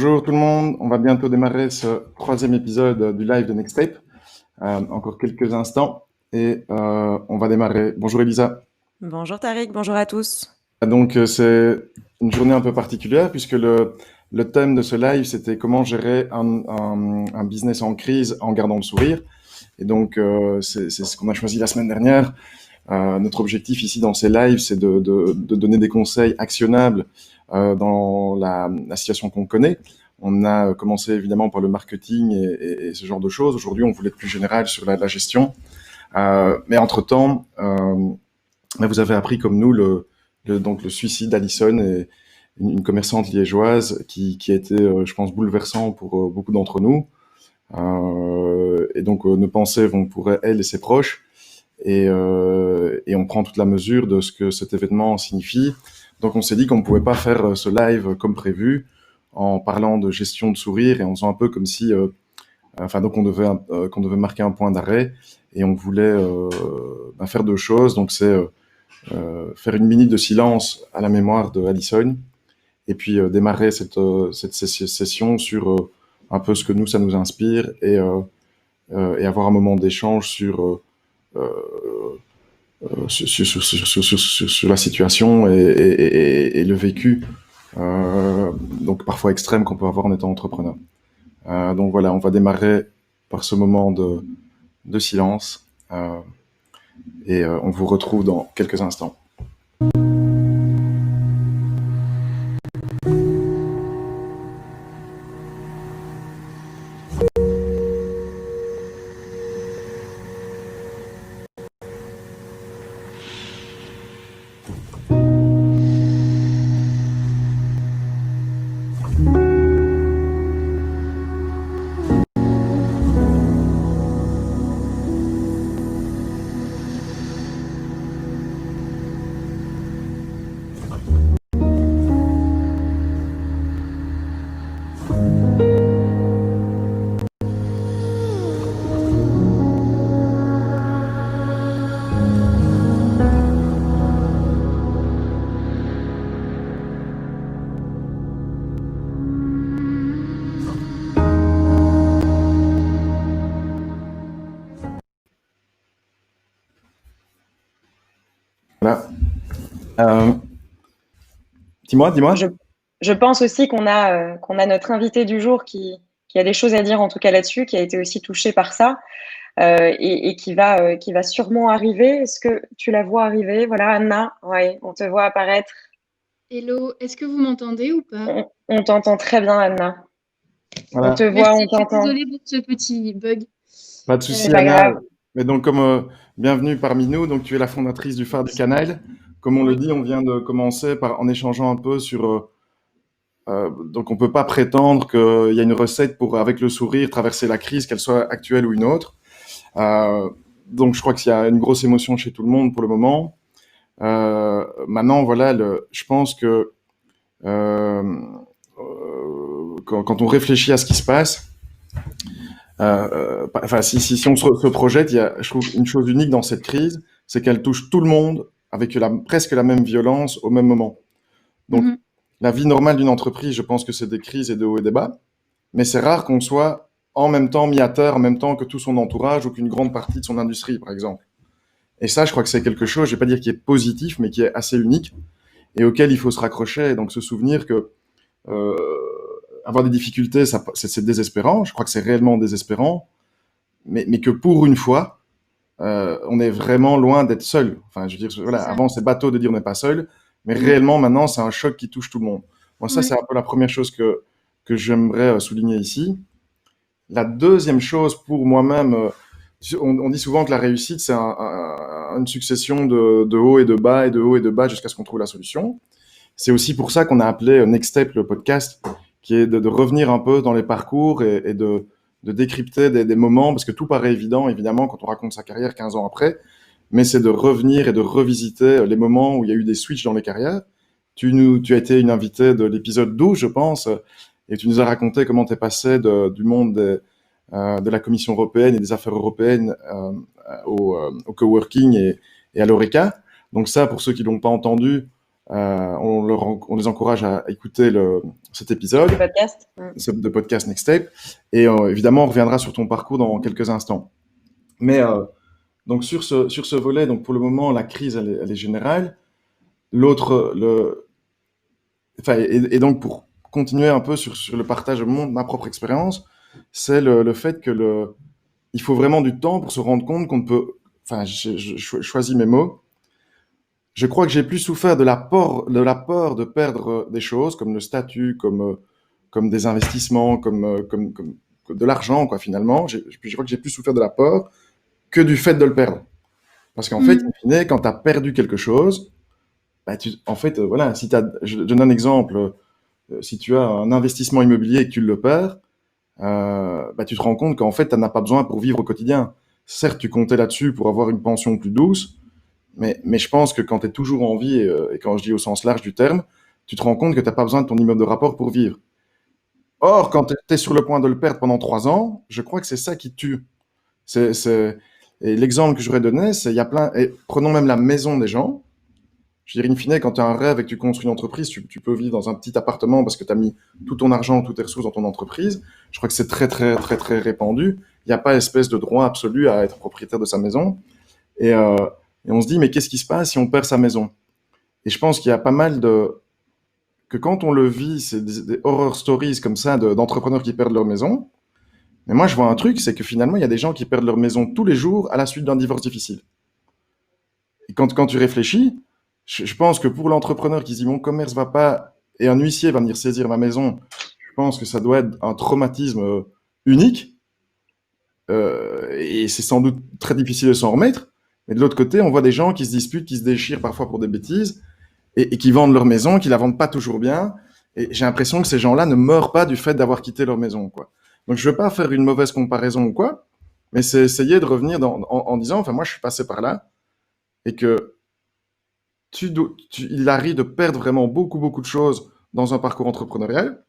Bonjour tout le monde, on va bientôt démarrer ce troisième épisode du live de Nextape. Encore quelques instants et on va démarrer. Bonjour Elisa. Bonjour Tariq, bonjour à tous. C'est une journée un peu particulière puisque le thème de ce live c'était comment gérer un business en crise en gardant le sourire. Et donc c'est ce qu'on a choisi la semaine dernière. Notre objectif ici dans ces lives c'est de donner des conseils actionnables dans la situation qu'on connaît. On a commencé évidemment par le marketing et ce genre de choses. Aujourd'hui, on voulait être plus général sur la gestion. Mais entre-temps, vous avez appris comme nous donc le suicide d'Alison, et une commerçante liégeoise qui a été, je pense, bouleversant pour beaucoup d'entre nous. Et donc, nos pensées vont pour elle et ses proches. Et on prend toute la mesure de ce que cet événement signifie. Donc on s'est dit qu'on ne pouvait pas faire ce live comme prévu en parlant de gestion de sourire et en faisant un peu comme si, donc qu'on devait marquer un point d'arrêt et on voulait faire deux choses. Donc c'est faire une minute de silence à la mémoire de Alison et puis démarrer cette session sur un peu ce que nous ça nous inspire et avoir un moment d'échange sur la situation et le vécu, donc parfois extrême qu'on peut avoir en étant entrepreneur. Donc voilà, on va démarrer par ce moment de silence et on vous retrouve dans quelques instants. Voilà. Dis-moi. Je, je pense aussi qu'on a notre invité du jour qui a des choses à dire en tout cas là-dessus, qui a été aussi touché par ça et qui va sûrement arriver. Est-ce que tu la vois arriver? Voilà, Anna, ouais, on te voit apparaître. Hello, est-ce que vous m'entendez ou pas? On t'entend très bien, Anna. On te Voilà. voit, Merci, on je suis t'entend. désolée pour ce petit bug. Pas de C'est souci, pas Anna. grave. Mais donc, comme bienvenue parmi nous, donc tu es la fondatrice du Phare du Canail. Comme on le Oui. dit, on vient de commencer en échangeant un peu sur donc on peut pas prétendre qu'il y a une recette pour, avec le sourire, traverser la crise, qu'elle soit actuelle ou une autre. Donc je crois qu'il y a une grosse émotion chez tout le monde pour le moment. Maintenant, voilà, je pense que quand on réfléchit à ce qui se passe, si on se projette, je trouve une chose unique dans cette crise, c'est qu'elle touche tout le monde avec presque la même violence au même moment. Donc, Mhm. la vie normale d'une entreprise, je pense que c'est des crises et de hauts et des bas, mais c'est rare qu'on soit en même temps mis à terre, en même temps que tout son entourage ou qu'une grande partie de son industrie, par exemple. Et ça, je crois que c'est quelque chose, je vais pas dire qui est positif, mais qui est assez unique et auquel il faut se raccrocher. Et donc, se souvenir que euh, avoir des difficultés, c'est désespérant. Je crois que c'est réellement désespérant, mais que pour une fois, on est vraiment loin d'être seul. Enfin, je veux dire, C'est voilà, ça. avant c'est bateau de dire on n'est pas seul, mais Mhm. réellement maintenant c'est un choc qui touche tout le monde. Moi, ça Ouais. c'est un peu la première chose que j'aimerais souligner ici. La deuxième chose pour moi-même, on dit souvent que la réussite c'est une succession de hauts et de bas et de hauts et de bas jusqu'à ce qu'on trouve la solution. C'est aussi pour ça qu'on a appelé Next Step le podcast, qui est de revenir un peu dans les parcours et de décrypter des moments, parce que tout paraît évident, évidemment, quand on raconte sa carrière 15 ans après, mais c'est de revenir et de revisiter les moments où il y a eu des switches dans les carrières. Tu as été une invitée de l'épisode 12, je pense, et tu nous as raconté comment tu es passé du monde de la Commission européenne et des affaires européennes au coworking et à l'Oreca. Donc ça, pour ceux qui l'ont pas entendu, On les encourage à écouter cet épisode Le podcast. de podcast Nextape. Et évidemment, on reviendra sur ton parcours dans quelques instants. Mais donc sur ce volet, donc pour le moment, la crise, elle est générale. Et donc pour continuer un peu sur le partage de ma propre expérience, c'est le fait que il faut vraiment du temps pour se rendre compte qu'on ne peut. Enfin, je choisis mes mots. Je crois que j'ai plus souffert de la peur de perdre des choses, comme le statut, comme des investissements, comme de l'argent, quoi, finalement. Je crois que j'ai plus souffert de la peur que du fait de le perdre. Parce qu'en fait, in fine, quand tu as perdu quelque chose, bah, en fait, voilà, je donne un exemple. Si tu as un investissement immobilier et que tu le perds, bah, tu te rends compte qu'en fait, tu n'en as pas besoin pour vivre au quotidien. Certes, tu comptais là-dessus pour avoir une pension plus douce, mais je pense que quand tu es toujours en vie, et quand je dis au sens large du terme, tu te rends compte que tu n'as pas besoin de ton immeuble de rapport pour vivre. Or, quand tu es sur le point de le perdre pendant 3 ans, je crois que c'est ça qui te tue. Et l'exemple que j'aurais donné, c'est il y a plein. Et prenons même la maison des gens. Je veux dire, in fine, quand tu as un rêve et que tu construis une entreprise, tu peux vivre dans un petit appartement parce que tu as mis tout ton argent, toutes tes ressources dans ton entreprise. Je crois que c'est très, très, très, très répandu. Il n'y a pas espèce de droit absolu à être propriétaire de sa maison. Et, euh, et on se dit, mais qu'est-ce qui se passe si on perd sa maison? Et je pense qu'il y a pas mal que quand on le vit, c'est des horror stories comme ça d'entrepreneurs qui perdent leur maison. Mais moi, je vois un truc, c'est que finalement, il y a des gens qui perdent leur maison tous les jours à la suite d'un divorce difficile. Et quand tu réfléchis, je pense que pour l'entrepreneur qui dit mon commerce va pas et un huissier va venir saisir ma maison, je pense que ça doit être un traumatisme unique. Et c'est sans doute très difficile de s'en remettre. Mais de l'autre côté, on voit des gens qui se disputent, qui se déchirent parfois pour des bêtises et qui vendent leur maison, qui la vendent pas toujours bien. Et j'ai l'impression que ces gens-là ne meurent pas du fait d'avoir quitté leur maison, quoi. Donc je veux pas faire une mauvaise comparaison ou quoi, mais c'est essayer de revenir en disant, enfin moi je suis passé par là et que il arrive de perdre vraiment beaucoup, beaucoup de choses dans un parcours entrepreneurial.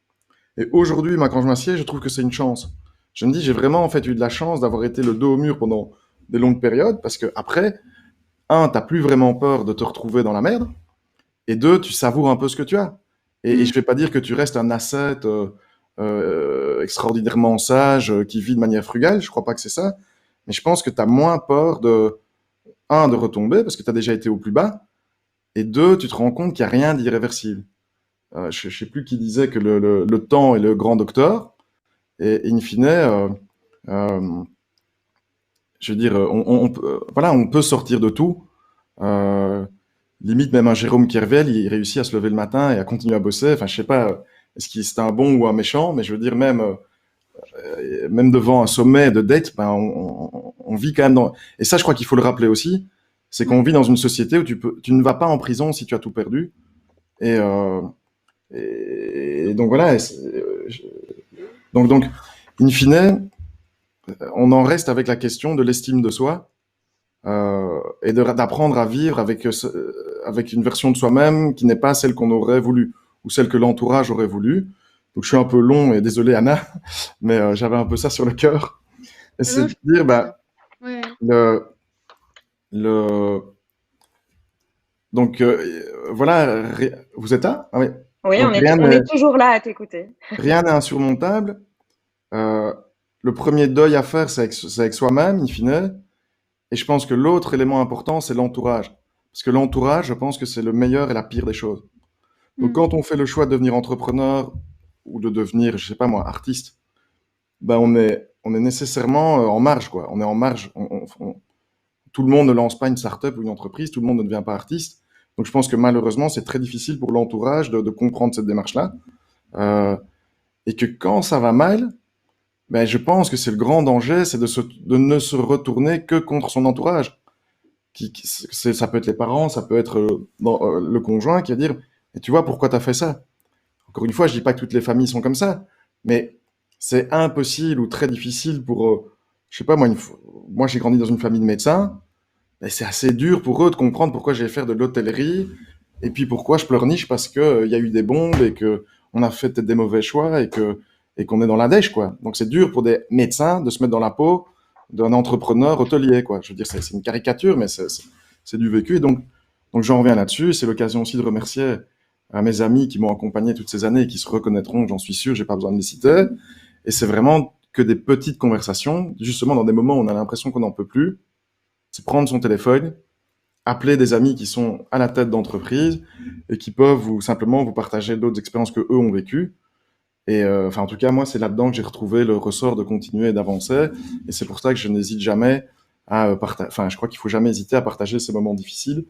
Et aujourd'hui, moi, quand je m'assieds, je trouve que c'est une chance. Je me dis, j'ai vraiment en fait eu de la chance d'avoir été le dos au mur pendant des longues périodes parce que après, un, t'as plus vraiment peur de te retrouver dans la merde, et deux, tu savoures un peu ce que tu as. Et je vais pas dire que tu restes un asset extraordinairement sage qui vit de manière frugale. Je crois pas que c'est ça, mais je pense que tu as moins peur de retomber parce que tu as déjà été au plus bas. Et deux, tu te rends compte qu'il n'y a rien d'irréversible. Je ne sais plus qui disait que le temps est le grand docteur. Et in fine, euh, je veux dire, voilà, on peut sortir de tout. Euh, Limite, même un Jérôme Kerviel, il réussit à se lever le matin et à continuer à bosser. Enfin, je sais pas, est-ce qu'il c'est un bon ou un méchant, mais je veux dire, même devant un sommet de dette, ben, on vit quand même dans. Et ça, je crois qu'il faut le rappeler aussi, c'est qu'on vit dans une société où tu ne vas pas en prison si tu as tout perdu. Et, euh, et donc voilà. Donc, in fine, on en reste avec la question de l'estime de soi et d'apprendre à vivre avec une version de soi-même qui n'est pas celle qu'on aurait voulu ou celle que l'entourage aurait voulu. Donc je suis un peu long et désolé Anna, mais j'avais un peu ça sur le cœur. Et c'est de dire, bah, Ouais. le, donc voilà, vous êtes là? Ah oui. Oui, Donc on est toujours là à t'écouter. rien n'est insurmontable. Euh, le premier deuil à faire, c'est avec soi-même, in fine. Et je pense que l'autre élément important, c'est l'entourage. Parce que l'entourage, je pense que c'est le meilleur et la pire des choses. Donc quand on fait le choix de devenir entrepreneur ou de devenir, je sais pas moi, artiste, ben on est nécessairement en marge, quoi. On est en marge. Tout le monde ne lance pas une start-up ou une entreprise, tout le monde ne devient pas artiste. Donc je pense que malheureusement, c'est très difficile pour l'entourage de comprendre cette démarche-là. Euh, et que quand ça va mal, ben, je pense que c'est le grand danger, c'est de ne se retourner que contre son entourage. Ça peut être les parents, ça peut être le conjoint qui va dire, et tu vois pourquoi tu as fait ça? Encore une fois, je dis pas que toutes les familles sont comme ça, mais c'est impossible ou très difficile pour, je sais pas moi, moi j'ai grandi dans une famille de médecins, mais c'est assez dur pour eux de comprendre pourquoi je vais faire de l'hôtellerie et puis pourquoi je pleurniche parce que il y a eu des bombes et que on a fait peut-être des mauvais choix et qu'on est dans la dèche, quoi. Donc c'est dur pour des médecins de se mettre dans la peau d'un entrepreneur hôtelier, quoi. Je veux dire, c'est une caricature, mais c'est du vécu. Et donc Donc j'en reviens là-dessus. C'est l'occasion aussi de remercier à mes amis qui m'ont accompagné toutes ces années et qui se reconnaîtront, j'en suis sûr, j'ai pas besoin de les citer. Et c'est vraiment que des petites conversations, justement dans des moments où on a l'impression qu'on n'en peut plus. C'est prendre son téléphone, appeler des amis qui sont à la tête d'entreprise et qui peuvent simplement vous partager d'autres expériences que eux ont vécues. Et enfin, en tout cas, moi, c'est là-dedans que j'ai retrouvé le ressort de continuer et d'avancer. Et c'est pour ça que je n'hésite jamais à partager. Enfin, je crois qu'il faut jamais hésiter à partager ces moments difficiles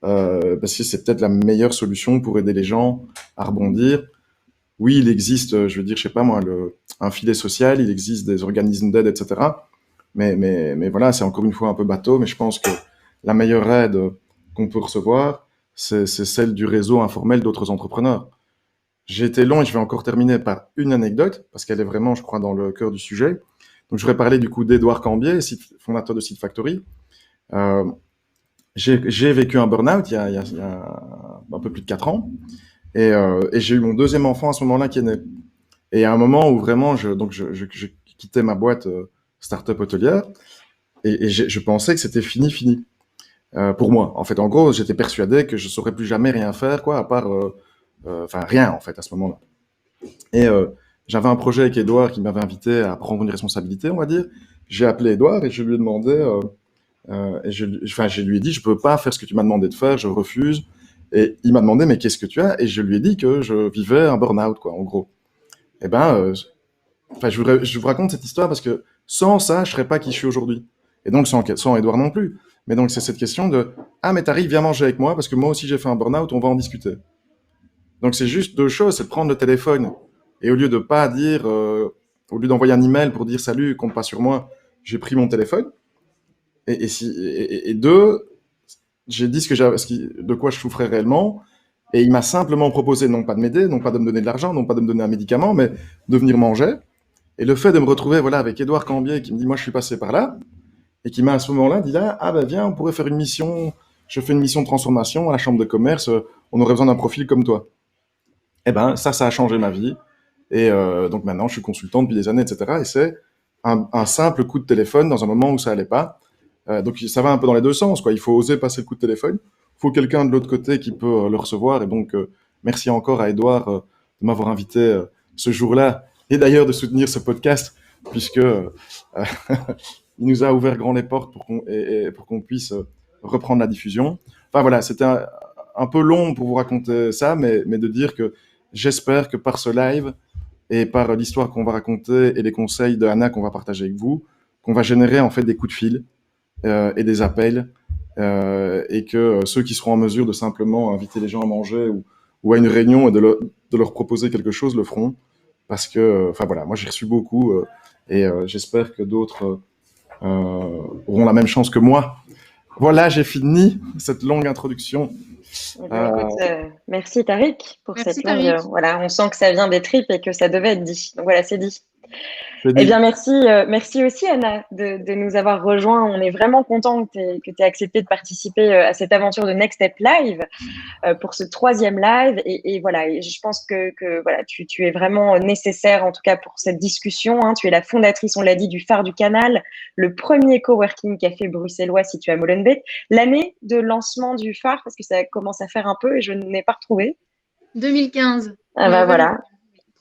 parce que c'est peut-être la meilleure solution pour aider les gens à rebondir. Oui, il existe, je veux dire, je sais pas moi, un filet social, il existe des organismes d'aide, etc. Mais voilà, c'est encore une fois un peu bateau, mais je pense que la meilleure aide qu'on peut recevoir, c'est celle du réseau informel d'autres entrepreneurs. J'ai été long et je vais encore terminer par une anecdote, parce qu'elle est vraiment, je crois, dans le cœur du sujet. Donc, je voudrais parler du coup d'Edouard Cambier, fondateur de Seed Factory. Euh, j'ai vécu un burn-out il y a un peu plus de 4 ans, et j'ai eu mon deuxième enfant à ce moment-là qui est né. Et à un moment où vraiment, je quittais ma boîte start-up hôtelière, et je pensais que c'était fini. Pour moi, en fait, en gros, j'étais persuadé que je saurais plus jamais rien faire, quoi, à part, enfin, rien, en fait, à ce moment-là. Et j'avais un projet avec Edouard qui m'avait invité à prendre une responsabilité, on va dire. J'ai appelé Edouard et je lui ai demandé, je lui ai dit, je peux pas faire ce que tu m'as demandé de faire, je refuse. Et il m'a demandé, mais qu'est-ce que tu as? Et je lui ai dit que je vivais un burn-out, quoi, en gros. Eh ben, enfin, je vous raconte cette histoire parce que sans ça, je serais pas qui je suis aujourd'hui. Et donc, sans Edouard non plus. Mais donc, c'est cette question de, ah, mais t'arrives, viens manger avec moi parce que moi aussi j'ai fait un burn-out, on va en discuter. Donc, c'est juste deux choses, c'est de prendre le téléphone et au lieu de pas dire, au lieu d'envoyer un email pour dire salut, compte pas sur moi, j'ai pris mon téléphone. Et deux, j'ai dit de quoi je souffrais réellement. Et il m'a simplement proposé non pas de m'aider, non pas de me donner de l'argent, non pas de me donner un médicament, mais de venir manger. Et le fait de me retrouver voilà, avec Édouard Cambier qui me dit, moi je suis passé par là, et qui m'a à ce moment-là dit là, ah ben viens, on pourrait faire une mission, je fais une mission de transformation à la chambre de commerce, on aurait besoin d'un profil comme toi. Eh ben ça a changé ma vie. Et donc maintenant je suis consultant depuis des années, etc. Et c'est un simple coup de téléphone dans un moment où ça allait pas. Donc ça va un peu dans les deux sens, quoi. Il faut oser passer le coup de téléphone. Il faut quelqu'un de l'autre côté qui peut le recevoir. Et donc merci encore à Edouard de m'avoir invité ce jour-là et d'ailleurs de soutenir ce podcast puisque il nous a ouvert grand les portes pour qu'on puisse reprendre la diffusion. Enfin voilà, c'était un peu long pour vous raconter ça, mais de dire que j'espère que par ce live et par l'histoire qu'on va raconter et les conseils de Anna qu'on va partager avec vous, qu'on va générer en fait des coups de fil et des appels et que ceux qui seront en mesure de simplement inviter les gens à manger ou à une réunion et de leur proposer quelque chose le feront parce que enfin voilà, moi j'ai reçu beaucoup et j'espère que d'autres auront la même chance que moi. Voilà, j'ai fini cette longue introduction. Eh ben, écoute, merci Tariq pour Merci, cette longue. Tariq. Voilà, on sent que ça vient des tripes et que ça devait être dit. Donc voilà, c'est dit. Je Eh dis, bien, merci aussi Anna de nous avoir rejoints. On est vraiment content que tu aies accepté de participer à cette aventure de Next Step Live pour ce troisième live. Et voilà, et je pense que voilà, tu es vraiment nécessaire en tout cas pour cette discussion. Hein. Tu es la fondatrice, on l'a dit, du Phare du Canal, le premier coworking café bruxellois situé à Molenbeek. L'année de lancement du Phare, parce que ça commence à faire un peu et je n'ai pas retrouvé. 2015. Ah bah voilà.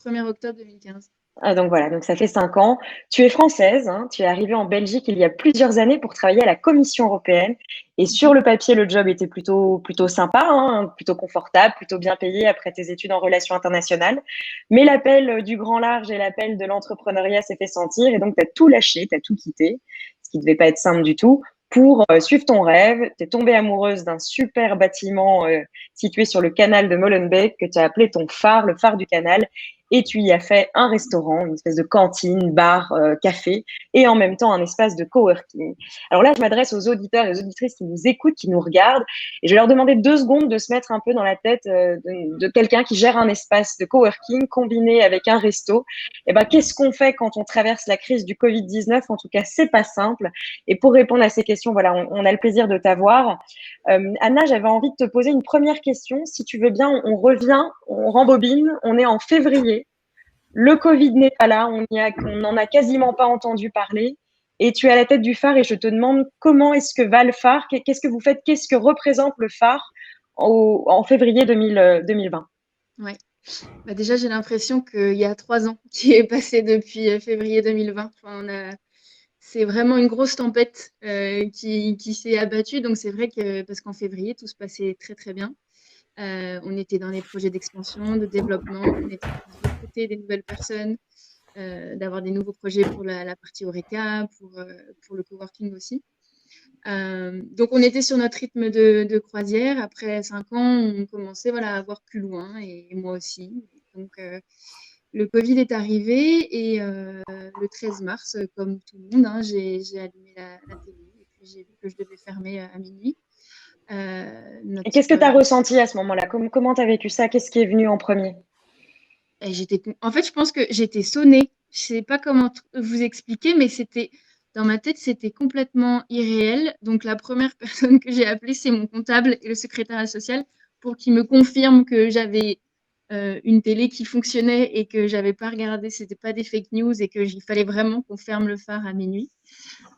1er octobre 2015. Ah, donc voilà, donc ça fait 5 ans. Tu es française, hein, tu es arrivée en Belgique il y a plusieurs années pour travailler à la Commission européenne. Et sur le papier, le job était plutôt sympa, hein, plutôt confortable, plutôt bien payé après tes études en relations internationales. Mais l'appel du grand large et l'appel de l'entrepreneuriat s'est fait sentir et donc tu as tout lâché, tu as tout quitté, ce qui ne devait pas être simple du tout, pour suivre ton rêve. Tu es tombée amoureuse d'un super bâtiment situé sur le canal de Molenbeek que tu as appelé ton phare, le phare du canal. Et tu y as fait un restaurant, une espèce de cantine, bar, café, et en même temps un espace de coworking. Alors là, je m'adresse aux auditeurs et aux auditrices qui nous écoutent, qui nous regardent, et je vais leur demander 2 secondes de se mettre un peu dans la tête de quelqu'un qui gère un espace de coworking combiné avec un resto. Et ben, qu'est-ce qu'on fait quand on traverse la crise du Covid-19? En tout cas, c'est pas simple. Et pour répondre à ces questions, voilà, on a le plaisir de t'avoir. Anna, j'avais envie de te poser une première question. Si tu veux bien, on revient, on rembobine. On est en février. Le Covid n'est pas là, on n'en a quasiment pas entendu parler. et tu es à la tête du phare et je te demande comment est-ce que va le phare, qu'est-ce que vous faites, qu'est-ce que représente le phare en février 2020. Ouais. Bah déjà, j'ai l'impression qu'il y a 3 ans qui est passé depuis février 2020. Enfin, c'est vraiment une grosse tempête qui s'est abattue. Donc, c'est vrai que, parce qu'en février, tout se passait très, très bien. On était dans les projets d'expansion, de développement, on était en train de recruter des nouvelles personnes, d'avoir des nouveaux projets pour la partie Horeca, pour le coworking aussi. Donc, on était sur notre rythme de croisière. Après 5 ans, on commençait voilà, à voir plus loin, et moi aussi. Donc, le Covid est arrivé et le 13 mars, comme tout le monde, hein, j'ai allumé la télé et puis j'ai vu que je devais fermer à minuit. Et qu'est-ce que tu as Notre, ressenti à ce moment-là? Comment tu as vécu ça? Qu'est-ce qui est venu en premier? Et en fait, je pense que j'étais sonnée. Je sais pas comment vous expliquer, mais dans ma tête, c'était complètement irréel. Donc, la première personne que j'ai appelée, c'est mon comptable et le secrétariat social pour qu'ils me confirment que j'avais une télé qui fonctionnait et que j'avais pas regardé, c'était pas des fake news et qu'il fallait vraiment qu'on ferme le phare à minuit.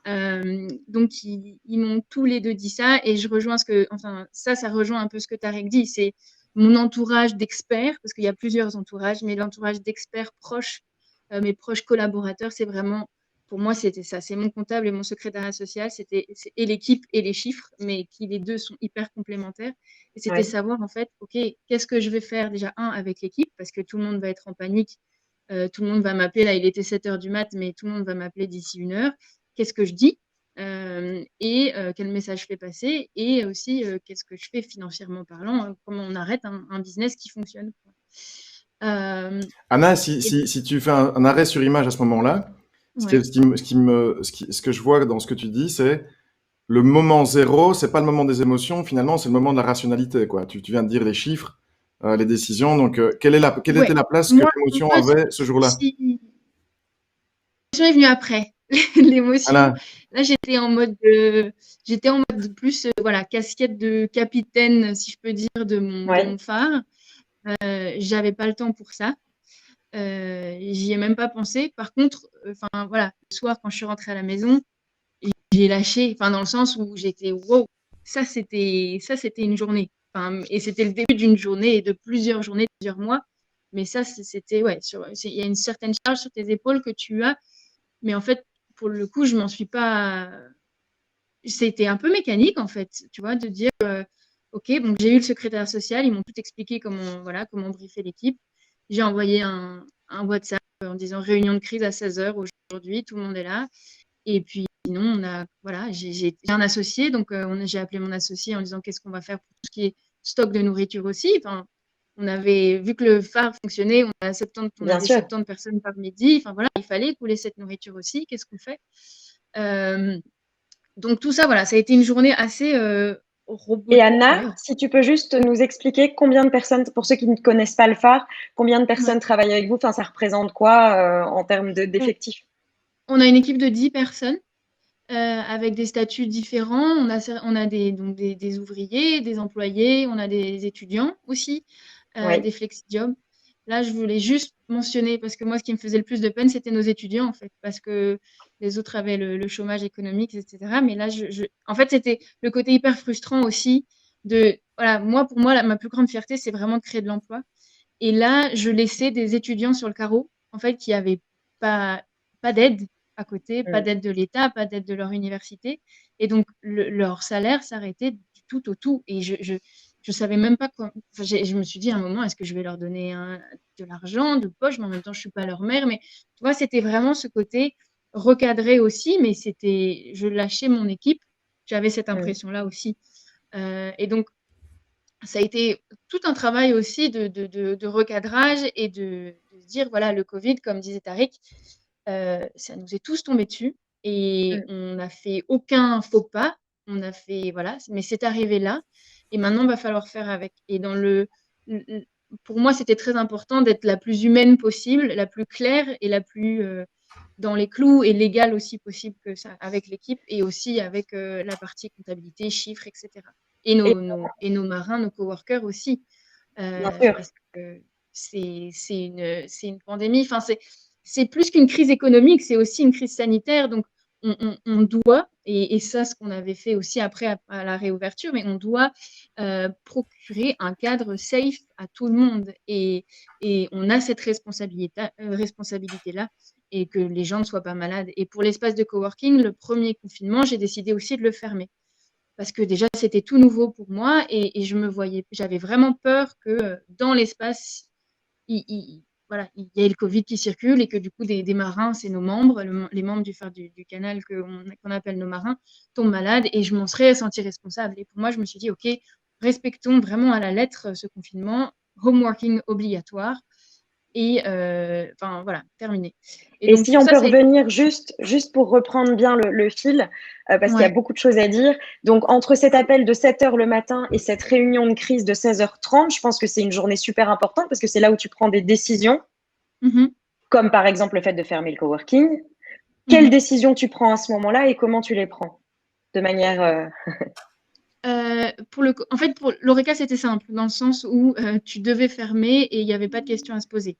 Donc, ils m'ont tous les deux dit ça et je rejoins ça rejoint un peu ce que Tarek dit. C'est mon entourage d'experts, parce qu'il y a plusieurs entourages, mais l'entourage d'experts proches, mes proches collaborateurs, c'est vraiment, pour moi, c'était ça. C'est mon comptable et mon secrétariat social, et l'équipe et les chiffres, mais qui les deux sont hyper complémentaires. Et c'était Oui. savoir, en fait, OK, qu'est-ce que je vais faire déjà, avec l'équipe, parce que tout le monde va être en panique. Tout le monde va m'appeler, là il était 7h du mat, mais tout le monde va m'appeler d'ici 1 heure. Qu'est-ce que je dis et quel message je fais passer et aussi qu'est-ce que je fais financièrement parlant, comment on arrête un business qui fonctionne. Anna, Et, si tu fais un arrêt sur image à ce moment-là, ouais. ce que je vois dans ce que tu dis, c'est le moment zéro, c'est pas le moment des émotions, finalement, c'est le moment de la rationalité, quoi. Tu viens de dire les chiffres, les décisions, donc quelle était Ouais. la place que Moi, l'émotion moi avait ce jour-là? l'émotion est venue après. L'émotion, Anna, là, j'étais en mode plus, voilà, casquette de capitaine, si je peux dire, de Ouais. mon phare. J'avais pas le temps pour ça. J'y ai même pas pensé. Par contre, enfin voilà, le soir quand je suis rentrée à la maison, j'ai lâché, enfin dans le sens où j'étais wow, ça c'était une journée. Enfin, et c'était le début d'une journée et de plusieurs journées, de plusieurs mois. Mais ça c'était ouais, il y a une certaine charge sur tes épaules que tu as. Mais en fait, pour le coup, je m'en suis pas. C'était un peu mécanique en fait, tu vois, de dire ok, donc j'ai eu le secrétaire social, ils m'ont tout expliqué comment briefer l'équipe. J'ai envoyé un WhatsApp en disant réunion de crise à 16h aujourd'hui, tout le monde est là. Et puis sinon, voilà, j'ai un associé, donc j'ai appelé mon associé en disant qu'est-ce qu'on va faire pour tout ce qui est stock de nourriture aussi. Enfin, on avait vu que le phare fonctionnait, on Bien avait sûr. 70 personnes par midi. Enfin voilà, il fallait couler cette nourriture aussi. Qu'est-ce qu'on fait donc tout ça, voilà, ça a été une journée assez Et robotique. Anna, Ouais, si tu peux juste nous expliquer combien de personnes, pour ceux qui ne connaissent pas le phare, combien de ouais. personnes travaillent avec vous? Enfin, ça représente quoi en termes On, d'effectifs? on a une équipe de 10 personnes avec des statuts différents. On a donc des ouvriers, des employés, on a des étudiants aussi, Oui. des flexi-jobs. Là, je voulais juste mentionner, parce que moi, ce qui me faisait le plus de peine, c'était nos étudiants, en fait, parce que les autres avaient le chômage économique, etc. Mais là, en fait, c'était le côté hyper frustrant aussi voilà, pour moi, ma plus grande fierté, c'est vraiment de créer de l'emploi. Et là, je laissais des étudiants sur le carreau, en fait, qui n'avaient pas d'aide à côté, pas Mm. d'aide de l'État, pas d'aide de leur université. Et donc, leur salaire s'arrêtait du tout au tout. Et je savais même pas quoi. Enfin, je me suis dit à un moment, est-ce que je vais leur donner de l'argent, de poche, mais en même temps, je suis pas leur mère. Mais tu vois, c'était vraiment ce côté recadré aussi, mais je lâchais mon équipe. J'avais cette Mm. impression-là aussi. Et donc, ça a été tout un travail aussi de recadrage et de se dire, voilà, le Covid, comme disait Tariq, ça nous est tous tombé dessus et Mm. on n'a fait aucun faux pas. On a fait, voilà, mais c'est arrivé là et maintenant, il va falloir faire avec. Et pour moi, c'était très important d'être la plus humaine possible, la plus claire et la plus dans les clous et légale aussi possible que ça, avec l'équipe et aussi avec la partie comptabilité, chiffres, etc. Et Et et nos marins, nos coworkers aussi, bien sûr. parce que c'est une pandémie. Enfin, c'est plus qu'une crise économique, c'est aussi une crise sanitaire. Donc, on doit, et ça, ce qu'on avait fait aussi après à la réouverture, mais on doit procurer un cadre safe à tout le monde. Et on a cette responsabilité-là, et que les gens ne soient pas malades. Et pour l'espace de coworking, le premier confinement, j'ai décidé aussi de le fermer. Parce que déjà, c'était tout nouveau pour moi, et j'avais vraiment peur que dans l'espace, voilà, il y ait le Covid qui circule, et que du coup, des marins, c'est nos membres, les membres du phare du canal qu'on appelle nos marins, tombent malades, et je m'en serais sentie responsable. Et pour moi, je me suis dit, OK, respectons vraiment à la lettre ce confinement, home working obligatoire, et enfin voilà, terminé. Et donc, si on peut revenir juste pour reprendre bien le fil, parce qu'il y a beaucoup de choses à dire. Donc, entre cet appel de 7h le matin et cette réunion de crise de 16h30, je pense que c'est une journée super importante parce que c'est là où tu prends des décisions, comme par exemple le fait de fermer le coworking. Quelles décisions tu prends à ce moment-là et comment tu les prends de manière… En fait, pour l'Horeca, c'était simple, dans le sens où tu devais fermer et il n'y avait pas de questions à se poser.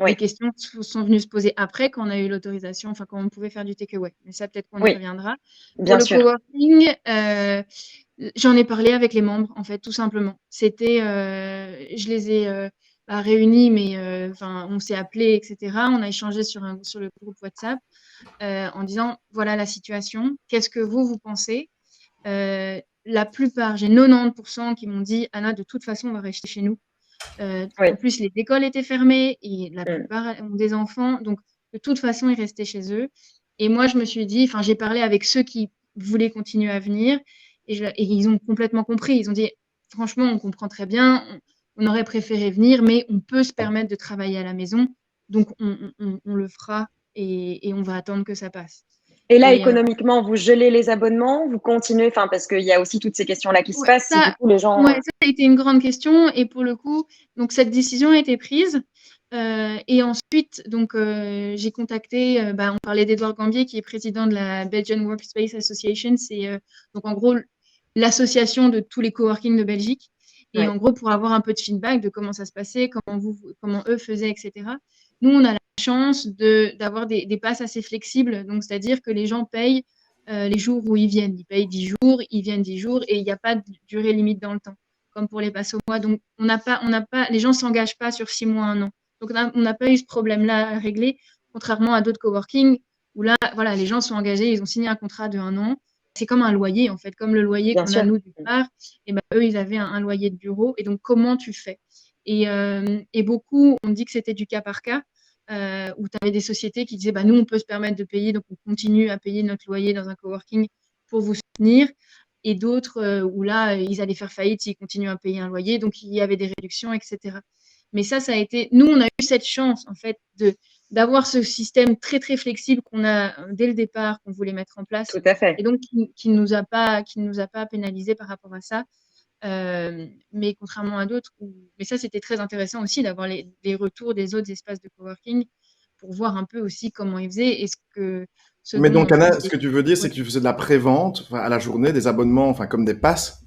Oui. Les questions sont venues se poser après, quand on a eu l'autorisation, enfin quand on pouvait faire du takeaway. Mais ça, peut-être qu'on y reviendra. Bien sûr. Pour le coworking, j'en ai parlé avec les membres, en fait, tout simplement. C'était, je les ai réunis, mais on s'est appelés, etc. On a échangé sur le groupe WhatsApp en disant, voilà la situation, qu'est-ce que vous pensez? La plupart, j'ai 90% qui m'ont dit, Anna, de toute façon, on va rester chez nous. En plus, les écoles étaient fermées et la plupart ont des enfants. Donc, de toute façon, ils restaient chez eux. Et moi, je me suis dit, j'ai parlé avec ceux qui voulaient continuer à venir et ils ont complètement compris. Ils ont dit, franchement, on comprend très bien, on aurait préféré venir, mais on peut se permettre de travailler à la maison. Donc, on le fera et on va attendre que ça passe. Et là, économiquement, vous gelez les abonnements, vous continuez, parce qu'il y a aussi toutes ces questions-là qui se passent. Ça, du coup, les gens… ça a été une grande question. Et pour le coup, donc cette décision a été prise. Et ensuite, donc, j'ai contacté, on parlait d'Edouard Gambier, qui est président de la Belgian Workspace Association. C'est donc en gros l'association de tous les coworking de Belgique. Et en gros, pour avoir un peu de feedback de comment ça se passait, comment eux faisaient, etc. Nous, on a la chance d'avoir des passes assez flexibles. Donc, c'est-à-dire que les gens payent les jours où ils viennent. Ils payent 10 jours, ils viennent 10 jours, et il n'y a pas de durée limite dans le temps, comme pour les passes au mois. Donc, les gens ne s'engagent pas sur 6 mois, 1 an. Donc, on n'a pas eu ce problème-là à régler, contrairement à d'autres coworking où là, voilà, les gens sont engagés, ils ont signé un contrat de 1 an. C'est comme un loyer, en fait, comme le loyer qu'on a, nous, du part. Et eux, ils avaient un loyer de bureau. Et donc, comment tu fais? Et beaucoup, on dit que c'était du cas par cas, où tu avais des sociétés qui disaient, nous, on peut se permettre de payer, donc on continue à payer notre loyer dans un coworking pour vous soutenir. Et d'autres où là, ils allaient faire faillite s'ils continuent à payer un loyer, donc il y avait des réductions, etc. Mais ça a été… Nous, on a eu cette chance, en fait, d'avoir ce système très, très flexible qu'on a dès le départ, qu'on voulait mettre en place. Tout à fait. Et donc, qui ne nous a pas pénalisé par rapport à ça. Mais contrairement à d'autres, mais ça, c'était très intéressant aussi d'avoir les retours des autres espaces de coworking pour voir un peu aussi comment ils faisaient. Mais donc, Anna, ce que tu veux dire, c'est que tu faisais de la prévente à la journée, des abonnements, comme des passes.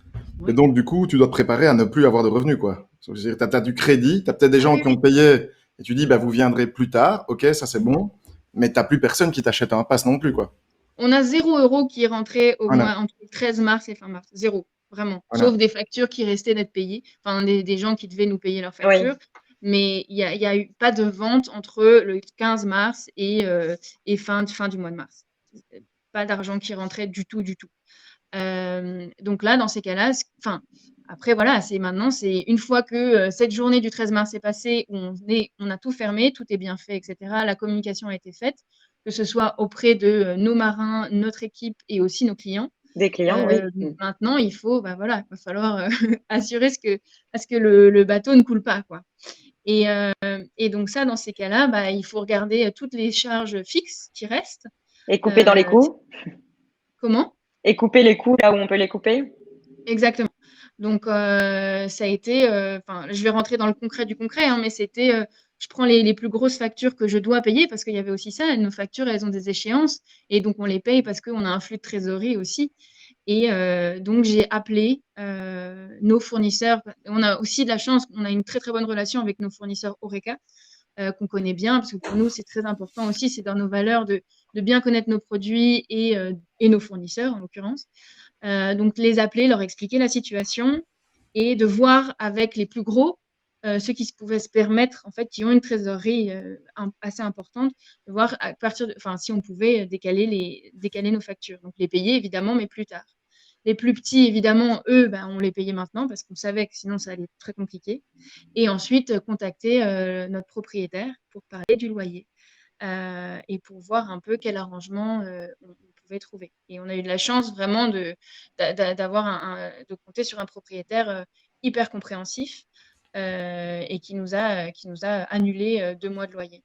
Et donc, du coup, tu dois te préparer à ne plus avoir de revenus, quoi. C'est-à-dire, tu as du crédit, tu as peut-être des gens qui ont payé et tu dis, vous viendrez plus tard. OK, ça c'est bon. Mais tu n'as plus personne qui t'achète un pass non plus, quoi. On a 0 € qui est rentré entre le 13 mars et fin mars. 0, vraiment. Voilà. Sauf des factures qui restaient d'être payées. Enfin, des gens qui devaient nous payer leurs factures. Oui. Mais il n'y a eu pas de vente entre le 15 mars et fin du mois de mars. Pas d'argent qui rentrait du tout, du tout. Donc là, dans ces cas-là, après, voilà, c'est une fois que cette journée du 13 mars est passée, où on a tout fermé, tout est bien fait, etc. La communication a été faite, que ce soit auprès de nos marins, notre équipe et aussi nos clients. Des clients, oui. Maintenant, il va falloir assurer à ce que le bateau ne coule pas, quoi. Et donc ça, dans ces cas-là, il faut regarder toutes les charges fixes qui restent. Et couper dans les coûts. Comment ? Et couper les coûts là où on peut les couper. Exactement. Donc, ça a été… je vais rentrer dans le concret du concret, mais c'était… je prends les plus grosses factures que je dois payer, parce qu'il y avait aussi ça. Nos factures, elles ont des échéances. Et donc, on les paye parce qu'on a un flux de trésorerie aussi. Et donc, j'ai appelé nos fournisseurs. On a aussi de la chance, on a une très, très bonne relation avec nos fournisseurs Horeca, qu'on connaît bien, parce que pour nous, c'est très important aussi. C'est dans nos valeurs de de bien connaître nos produits et nos fournisseurs, en l'occurrence. Donc, les appeler, leur expliquer la situation et de voir avec les plus gros, ceux qui pouvaient se permettre, en fait, qui ont une trésorerie assez importante, de voir à partir si on pouvait décaler nos factures. Donc, les payer, évidemment, mais plus tard. Les plus petits, évidemment, eux, on les payait maintenant parce qu'on savait que sinon, ça allait être très compliqué. Et ensuite, contacter notre propriétaire pour parler du loyer et pour voir un peu quel arrangement on pouvait trouver. Et on a eu de la chance vraiment de compter sur un propriétaire hyper compréhensif et qui nous a annulé 2 mois de loyer.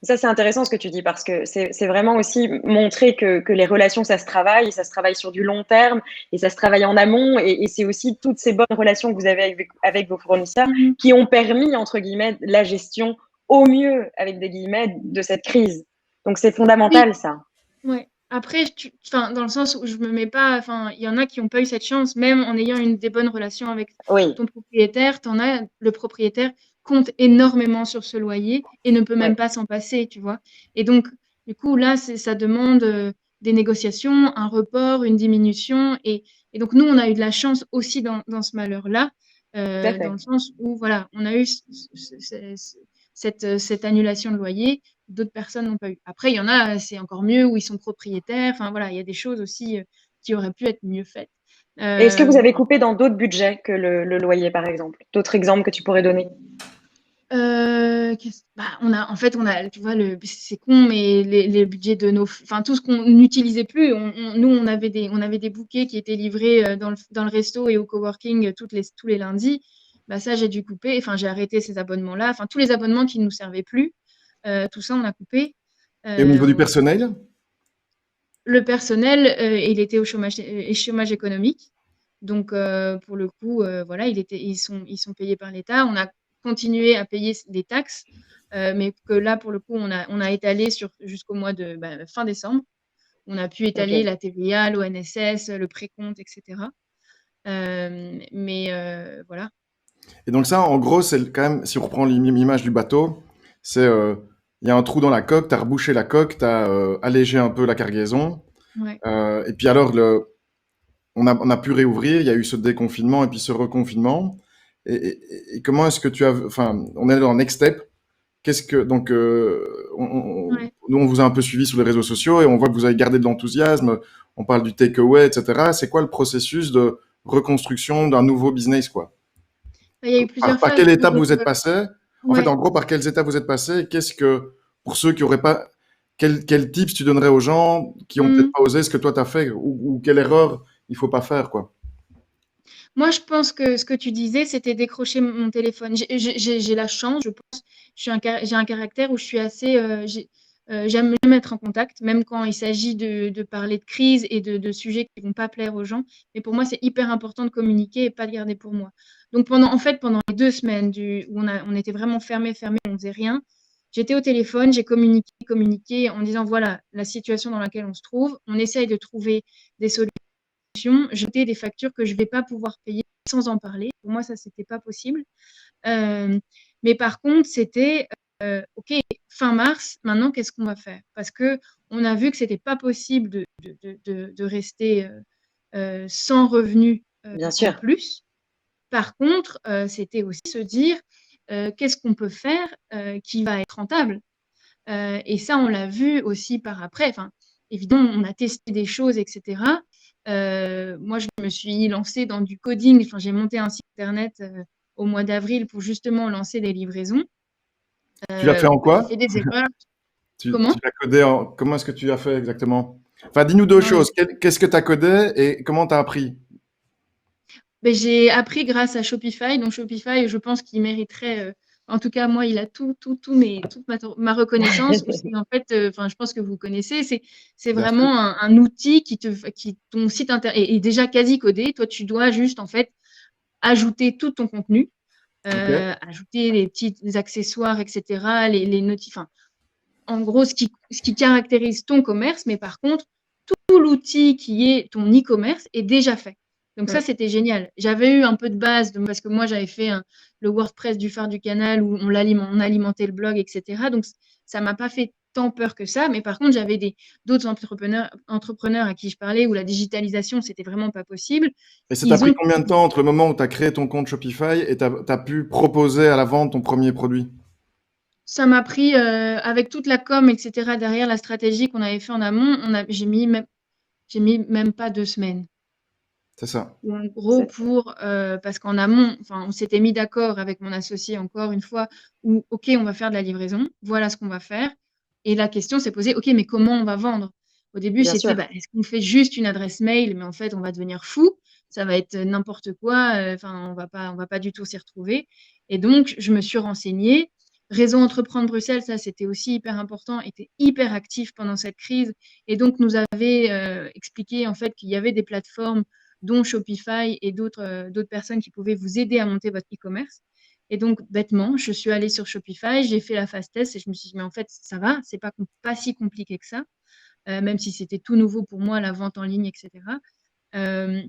Ça, c'est intéressant ce que tu dis parce que c'est vraiment aussi montrer que les relations, ça se travaille sur du long terme et ça se travaille en amont. Et c'est aussi toutes ces bonnes relations que vous avez avec vos fournisseurs qui ont permis, entre guillemets, la gestion au mieux, avec des guillemets, de cette crise. Donc, c'est fondamental, ça. Ouais. Après, dans le sens où je me mets pas, il y en a qui n'ont pas eu cette chance, même en ayant des bonnes relations avec ton propriétaire, le propriétaire compte énormément sur ce loyer et ne peut même pas s'en passer, tu vois. Et donc, du coup, là, ça demande des négociations, un report, une diminution. Et donc, nous, on a eu de la chance aussi dans ce malheur-là, dans le sens où, voilà, on a eu cette annulation de loyer. D'autres personnes n'ont pas eu. Après, il y en a, c'est encore mieux, où ils sont propriétaires. Enfin, voilà, il y a des choses aussi qui auraient pu être mieux faites. Et est-ce que vous avez coupé dans d'autres budgets que le loyer, par exemple? D'autres exemples que tu pourrais donner? On a, tu vois, c'est con, mais les budgets de tout ce qu'on n'utilisait plus. Nous, on avait des bouquets qui étaient livrés dans le resto et au coworking tous les lundis. Ça, j'ai dû couper. Enfin, j'ai arrêté ces abonnements-là. Enfin, tous les abonnements qui ne nous servaient plus. Tout ça, on a coupé. Et au niveau du personnel? Le personnel, il était au chômage économique. Donc, pour le coup, voilà, ils sont payés par l'État. On a continué à payer des taxes, mais que là, pour le coup, on a étalé jusqu'au mois de fin décembre. On a pu étaler la TVA, l'ONSS, le précompte, etc. Mais voilà. Et donc ça, en gros, c'est quand même, si on reprend l'image du bateau, c'est il y a un trou dans la coque, tu as rebouché la coque, tu as allégé un peu la cargaison. Ouais. Et puis alors, on a pu réouvrir, il y a eu ce déconfinement et puis ce reconfinement. Et comment est-ce que tu as... Enfin, on est dans Next Step. Donc, nous, on vous a un peu suivi sur les réseaux sociaux et on voit que vous avez gardé de l'enthousiasme. On parle du takeaway, etc. C'est quoi le processus de reconstruction d'un nouveau business, quoi? Il y a eu plusieurs Par phases. quelle étape vous êtes passé? En Ouais. fait, en gros, par quelles étapes vous êtes passé? Qu'est-ce que, pour ceux qui n'auraient pas, quel tips tu donnerais aux gens qui ont peut-être pas osé ce que toi t'as fait ou quelle erreur il faut pas faire, quoi? Moi, je pense que ce que tu disais, c'était décrocher mon téléphone. J'ai la chance, je pense. J'ai un caractère où je suis assez. J'aime être en contact, même quand il s'agit de parler de crise et de sujets qui ne vont pas plaire aux gens. Mais pour moi, c'est hyper important de communiquer et pas de garder pour moi. Donc, pendant les 2 semaines où on était vraiment fermé, on ne faisait rien, j'étais au téléphone, j'ai communiqué en disant voilà la situation dans laquelle on se trouve. On essaye de trouver des solutions. Jeter des factures que je ne vais pas pouvoir payer sans en parler. Pour moi, ça, c'était pas possible. Mais par contre, c'était OK, fin mars, maintenant, qu'est-ce qu'on va faire? Parce qu'on a vu que c'était pas possible de rester sans revenus Bien en sûr. plus. Par contre, c'était aussi se dire qu'est-ce qu'on peut faire qui va être rentable? Et ça, on l'a vu aussi par après. Enfin, évidemment, on a testé des choses, etc. Moi, je me suis lancée dans du coding. Enfin, j'ai monté un site internet au mois d'avril pour justement lancer des livraisons. Tu l'as fait en J'ai quoi? fait des erreurs. Tu Comment? l'as codé en... Comment est-ce que tu as fait exactement? Enfin, dis-nous deux choses. Qu'est-ce que tu as codé et comment tu as appris? J'ai appris grâce à Shopify. Donc, Shopify, je pense qu'il mériterait, en tout cas, moi, il a toute ma reconnaissance. Parce qu'en fait, je pense que vous connaissez, c'est Bien sûr. vraiment un outil ton site internet est déjà quasi codé. Toi, tu dois juste, en fait, ajouter tout ton contenu, Ok. ajouter les petits accessoires, etc., les notifs. En gros, ce qui caractérise ton commerce, mais par contre, tout l'outil qui est ton e-commerce est déjà fait. Donc ça, c'était génial. J'avais eu un peu de base, parce que moi, j'avais fait le WordPress du phare du canal où on alimentait le blog, etc. Donc, ça m'a pas fait tant peur que ça. Mais par contre, j'avais d'autres entrepreneurs à qui je parlais où la digitalisation, c'était vraiment pas possible. Et ça t'a Ils pris ont combien de temps entre le moment où tu as créé ton compte Shopify et tu as pu proposer à la vente ton premier produit? Ça m'a pris, avec toute la com, etc., derrière la stratégie qu'on avait fait en amont, j'ai mis même pas 2 semaines. C'est ça. En gros, parce qu'en amont, enfin, on s'était mis d'accord avec mon associé encore une fois, où, OK, on va faire de la livraison, voilà ce qu'on va faire. Et la question s'est posée, OK, mais comment on va vendre? Au début, Bien c'était, sûr. est-ce qu'on fait juste une adresse mail, mais en fait, on va devenir fou, ça va être n'importe quoi, enfin, on va pas du tout s'y retrouver. Et donc, je me suis renseignée. Réseau Entreprendre Bruxelles, ça, c'était aussi hyper important, était hyper actif pendant cette crise, et donc nous avait expliqué en fait qu'il y avait des plateformes dont Shopify et d'autres personnes qui pouvaient vous aider à monter votre e-commerce. Et donc, bêtement, je suis allée sur Shopify, j'ai fait la phase test et je me suis dit, mais en fait, ça va, c'est pas si compliqué que ça, même si c'était tout nouveau pour moi, la vente en ligne, etc. Euh,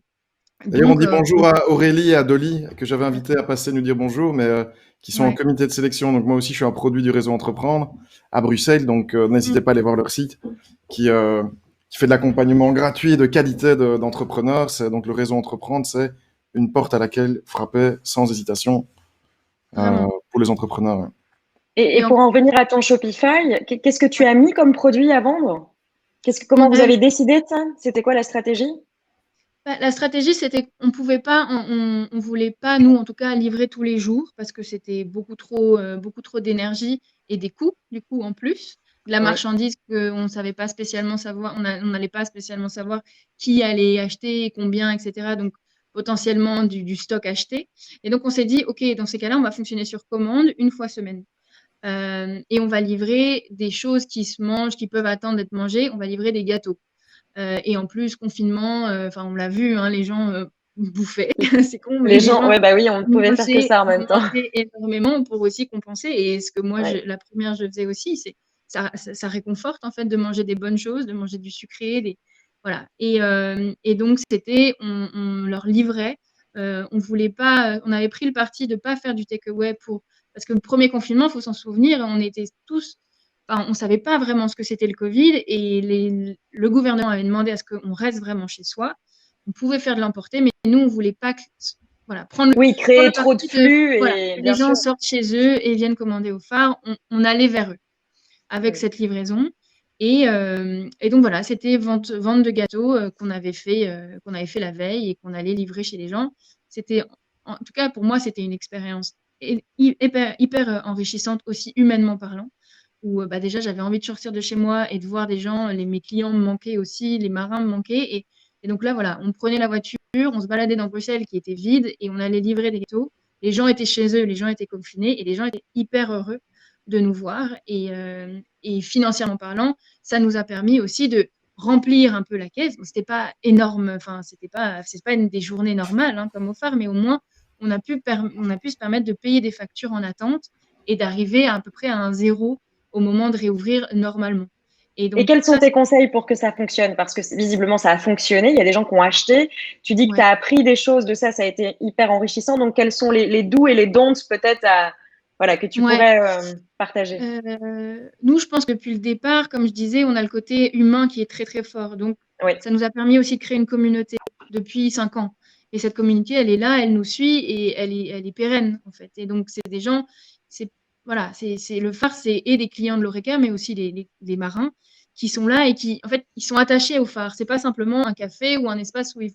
D'ailleurs, on donc, dit bonjour à Aurélie et à Dolly, que j'avais invité à passer nous dire bonjour, mais qui sont en ouais. comité de sélection. Donc moi aussi, je suis un produit du réseau Entreprendre à Bruxelles, donc n'hésitez pas à aller voir leur site, qui, euh, qui fait de l'accompagnement gratuit de qualité d'entrepreneurs. Donc le réseau Entreprendre, c'est une porte à laquelle frapper sans hésitation Vraiment. pour les entrepreneurs. Ouais. Et Et pour en revenir à ton Shopify, qu'est-ce que tu as mis comme produit à vendre? Comment vous on a avez décidé de ça? C'était quoi la stratégie? La stratégie, c'était on pouvait pas, on voulait pas, nous en tout cas, livrer tous les jours parce que c'était beaucoup trop d'énergie et des coûts, du coup, en plus. De la Oui. marchandise qu'on ne savait pas spécialement savoir, on n'allait pas spécialement savoir qui allait acheter, combien, etc. Donc, potentiellement du stock acheté. Et donc, on s'est dit, OK, dans ces cas-là, on va fonctionner sur commande une fois semaine. Et on va livrer des choses qui se mangent, qui peuvent attendre d'être mangées. On va livrer des gâteaux. Et en plus, confinement, enfin, on l'a vu, hein, les gens bouffaient. C'est con, mais Les les gens, gens ouais, bah oui, on ne pouvait faire que ça en même temps. mangeaient énormément pour aussi compenser. Et ce que moi, Ouais. la première, je faisais aussi, c'est ça réconforte en fait de manger des bonnes choses, de manger du sucré, voilà. Et donc, c'était, on leur livrait. On voulait pas, on avait pris le parti de pas faire du takeaway parce que le premier confinement, il faut s'en souvenir, on était tous enfin, on ne savait pas vraiment ce que c'était le Covid et le gouvernement avait demandé à ce qu'on reste vraiment chez soi. On pouvait faire de l'emporter, mais nous, on ne voulait pas voilà, prendre Oui, créer le trop de parti de flux voilà, et que les bien gens sûr. sortent chez eux et viennent commander au phare. On allait vers eux avec Mm. cette livraison. Et donc voilà, c'était vente de gâteaux qu'on avait fait la veille et qu'on allait livrer chez les gens. C'était, en tout cas pour moi, c'était une expérience hyper enrichissante aussi humainement parlant où déjà j'avais envie de sortir de chez moi et de voir des gens, mes clients me manquaient aussi, les marins me manquaient. Et donc là, voilà, on prenait la voiture, on se baladait dans Bruxelles qui était vide et on allait livrer des gâteaux. Les gens étaient chez eux, les gens étaient confinés et les gens étaient hyper heureux de nous voir. Et financièrement parlant, ça nous a permis aussi de remplir un peu la caisse. Bon, c'était pas énorme, enfin, c'est pas des journées normales hein, comme au phare, mais au moins on a pu se permettre de payer des factures en attente et d'arriver à peu près à un zéro au moment de réouvrir normalement. Et Et donc, quels sont ça, tes conseils pour que ça fonctionne? Parce que visiblement, ça a fonctionné. Il y a des gens qui ont acheté. Tu dis que tu ouais. as appris des choses de ça. Ça a été hyper enrichissant. Donc, quels sont les do's et les don'ts peut-être voilà, que tu Ouais. pourrais partager? Nous, je pense que depuis le départ, comme je disais, on a le côté humain qui est très, très fort. Donc, Oui. ça nous a permis aussi de créer une communauté depuis 5 ans. Et cette communauté, elle est là, elle nous suit et elle est pérenne, en fait. Et donc, c'est des gens, voilà, le phare, c'est et des clients de l'Horeca, mais aussi des marins qui sont là et qui, en fait, ils sont attachés au phare. C'est pas simplement un café ou un espace où ils